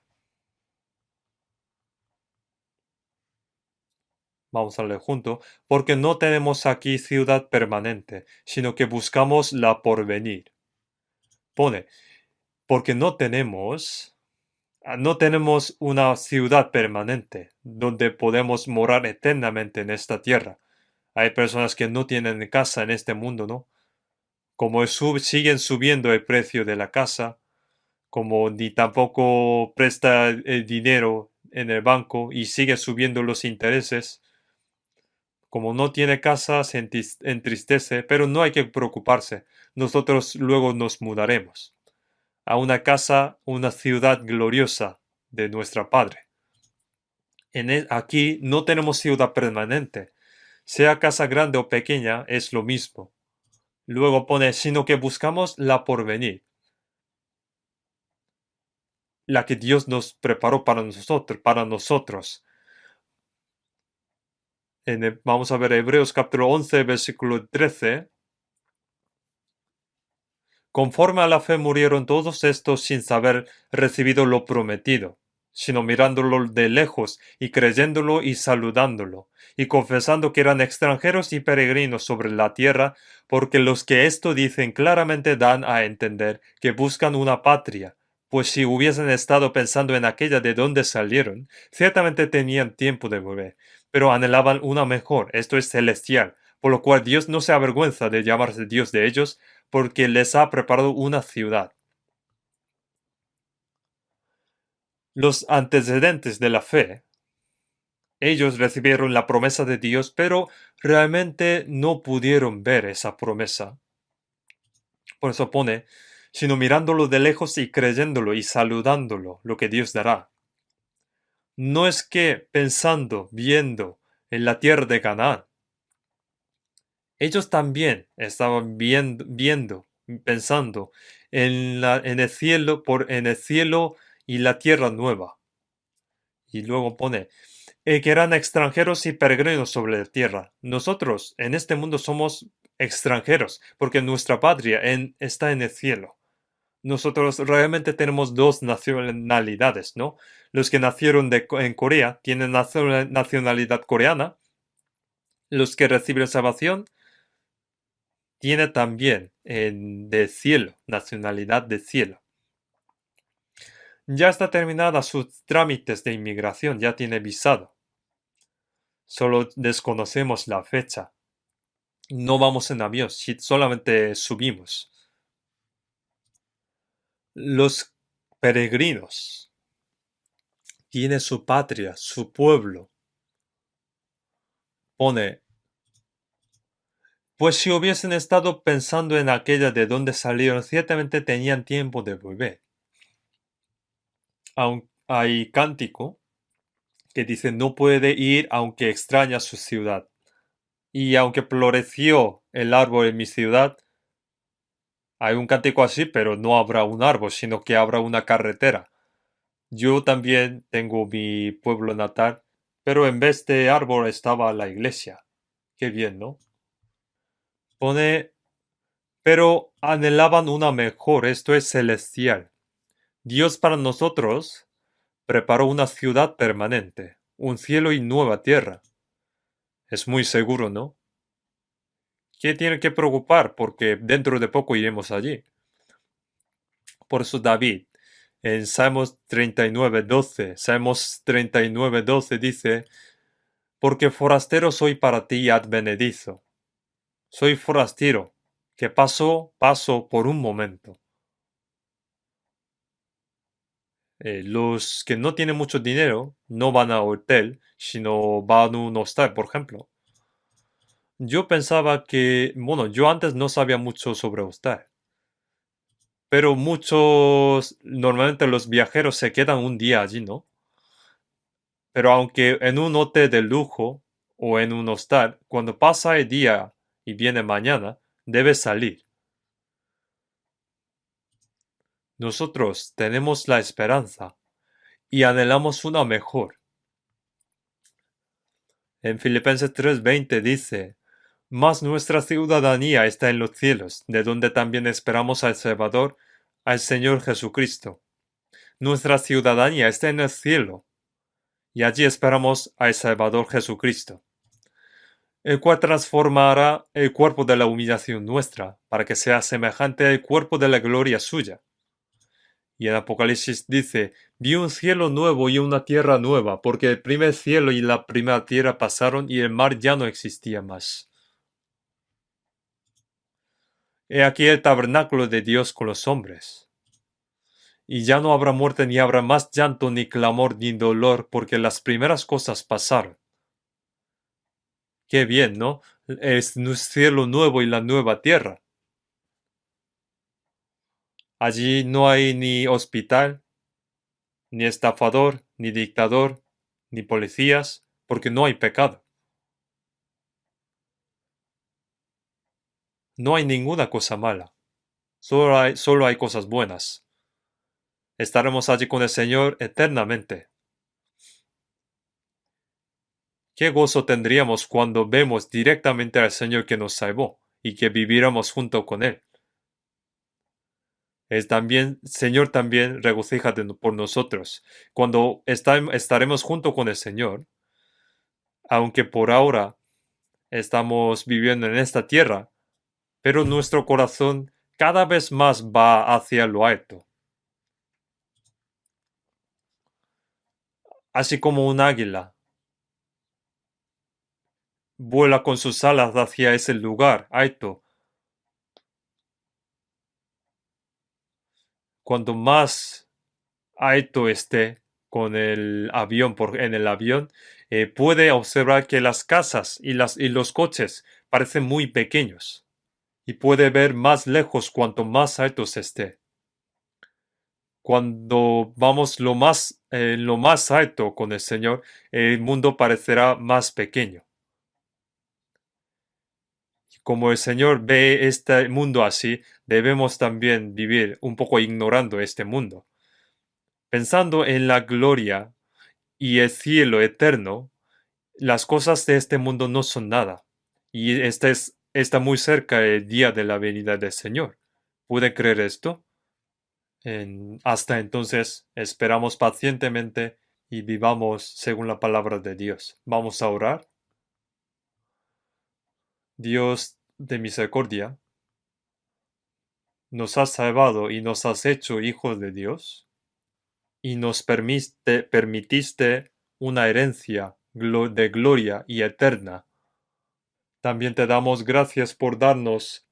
Vamos a leer junto. Porque no tenemos aquí ciudad permanente, sino que buscamos la porvenir. Pone, porque no tenemos una ciudad permanente donde podemos morar eternamente en esta tierra. Hay personas que no tienen casa en este mundo, ¿no? Como siguen subiendo el precio de la casa, como ni tampoco presta el dinero en el banco y sigue subiendo los intereses. Como no tiene casa, se entristece, pero no hay que preocuparse. Nosotros luego nos mudaremos a una casa, una ciudad gloriosa de nuestro Padre. Aquí no tenemos ciudad permanente. Sea casa grande o pequeña, es lo mismo. Luego pone, sino que buscamos la porvenir, la que Dios nos preparó para nosotros. Vamos a ver Hebreos capítulo 11, versículo 13. Conforme a la fe murieron todos estos sin haber recibido lo prometido, sino mirándolo de lejos y creyéndolo y saludándolo, y confesando que eran extranjeros y peregrinos sobre la tierra, porque los que esto dicen claramente dan a entender que buscan una patria, pues si hubiesen estado pensando en aquella de donde salieron, ciertamente tenían tiempo de volver, pero anhelaban una mejor, esto es celestial, por lo cual Dios no se avergüenza de llamarse Dios de ellos, porque les ha preparado una ciudad. Los antecedentes de la fe, ellos recibieron la promesa de Dios, pero realmente no pudieron ver esa promesa. Por eso pone, sino mirándolo de lejos y creyéndolo y saludándolo, lo que Dios dará. No es que pensando, viendo en la tierra de Canaán, ellos también estaban viendo, pensando en el cielo, en el cielo y la tierra nueva. Y luego pone que eran extranjeros y peregrinos sobre la tierra. Nosotros en este mundo somos extranjeros porque nuestra patria está en el cielo. Nosotros realmente tenemos dos nacionalidades, ¿no? Los que nacieron en Corea tienen nacionalidad coreana. Los que reciben salvación tiene también de cielo, nacionalidad de cielo. Ya está terminada sus trámites de inmigración, ya tiene visado. Solo desconocemos la fecha. No vamos en avión, solamente subimos. Los peregrinos tienen su patria, su pueblo. Pone, pues si hubiesen estado pensando en aquella de donde salieron, ciertamente tenían tiempo de volver. Aún hay cántico que dice, no puede ir aunque extraña su ciudad. Y aunque floreció el árbol en mi ciudad, hay un cántico así, pero no habrá un árbol, sino que habrá una carretera. Yo también tengo mi pueblo natal, pero en vez de árbol estaba la iglesia. Qué bien, ¿no? Pone, pero anhelaban una mejor, esto es celestial. Dios para nosotros preparó una ciudad permanente, un cielo y nueva tierra. Es muy seguro, ¿no? ¿Qué tiene que preocupar? Porque dentro de poco iremos allí. Por eso David, en Salmos 39:12 dice, porque forastero soy para ti y advenedizo. Soy forastero, que paso por un momento. Los que no tienen mucho dinero no van a hotel, sino van a un hostal, por ejemplo. Yo pensaba que, bueno, yo antes no sabía mucho sobre hostal, pero normalmente los viajeros se quedan un día allí, ¿no? Pero aunque en un hotel de lujo o en un hostal, cuando pasa el día y viene mañana, debes salir. Nosotros tenemos la esperanza y anhelamos una mejor. En Filipenses 3:20 dice, mas nuestra ciudadanía está en los cielos, de donde también esperamos al Salvador, al Señor Jesucristo. Nuestra ciudadanía está en el cielo, y allí esperamos al Salvador Jesucristo, el cual transformará el cuerpo de la humillación nuestra, para que sea semejante al cuerpo de la gloria suya. Y en Apocalipsis dice, vi un cielo nuevo y una tierra nueva, porque el primer cielo y la primera tierra pasaron y el mar ya no existía más. He aquí el tabernáculo de Dios con los hombres. Y ya no habrá muerte, ni habrá más llanto, ni clamor, ni dolor, porque las primeras cosas pasaron. Qué bien, ¿no? Es un cielo nuevo y la nueva tierra. Allí no hay ni hospital, ni estafador, ni dictador, ni policías, porque no hay pecado. No hay ninguna cosa mala. Solo hay cosas buenas. Estaremos allí con el Señor eternamente. Qué gozo tendríamos cuando vemos directamente al Señor que nos salvó y que viviéramos junto con Él. Señor, también regocíjate por nosotros. Cuando estaremos junto con el Señor, aunque por ahora estamos viviendo en esta tierra, pero nuestro corazón cada vez más va hacia lo alto. Así como un águila vuela con sus alas hacia ese lugar alto. Cuanto más alto esté con el avión en el avión, puede observar que las casas y los coches parecen muy pequeños y puede ver más lejos cuanto más alto se esté. Cuando vamos lo más alto con el Señor, el mundo parecerá más pequeño. Como el Señor ve este mundo así, debemos también vivir un poco ignorando este mundo. Pensando en la gloria y el cielo eterno, las cosas de este mundo no son nada. Y está muy cerca el día de la venida del Señor. ¿Puede creer esto? Hasta entonces, esperamos pacientemente y vivamos según la palabra de Dios. Vamos a orar. Dios de misericordia, nos has salvado y nos has hecho hijos de Dios y nos permitiste una herencia de gloria y eterna. También te damos gracias por darnos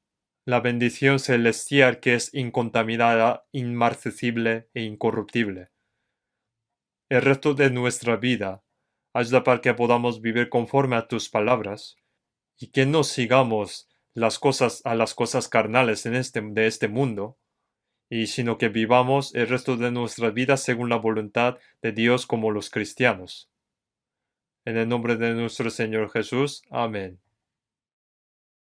la bendición celestial que es incontaminada, inmarcesible e incorruptible. El resto de nuestra vida, hazla para que podamos vivir conforme a tus palabras y que no sigamos las cosas carnales de este mundo, y sino que vivamos el resto de nuestra vida según la voluntad de Dios como los cristianos. En el nombre de nuestro Señor Jesús. Amén.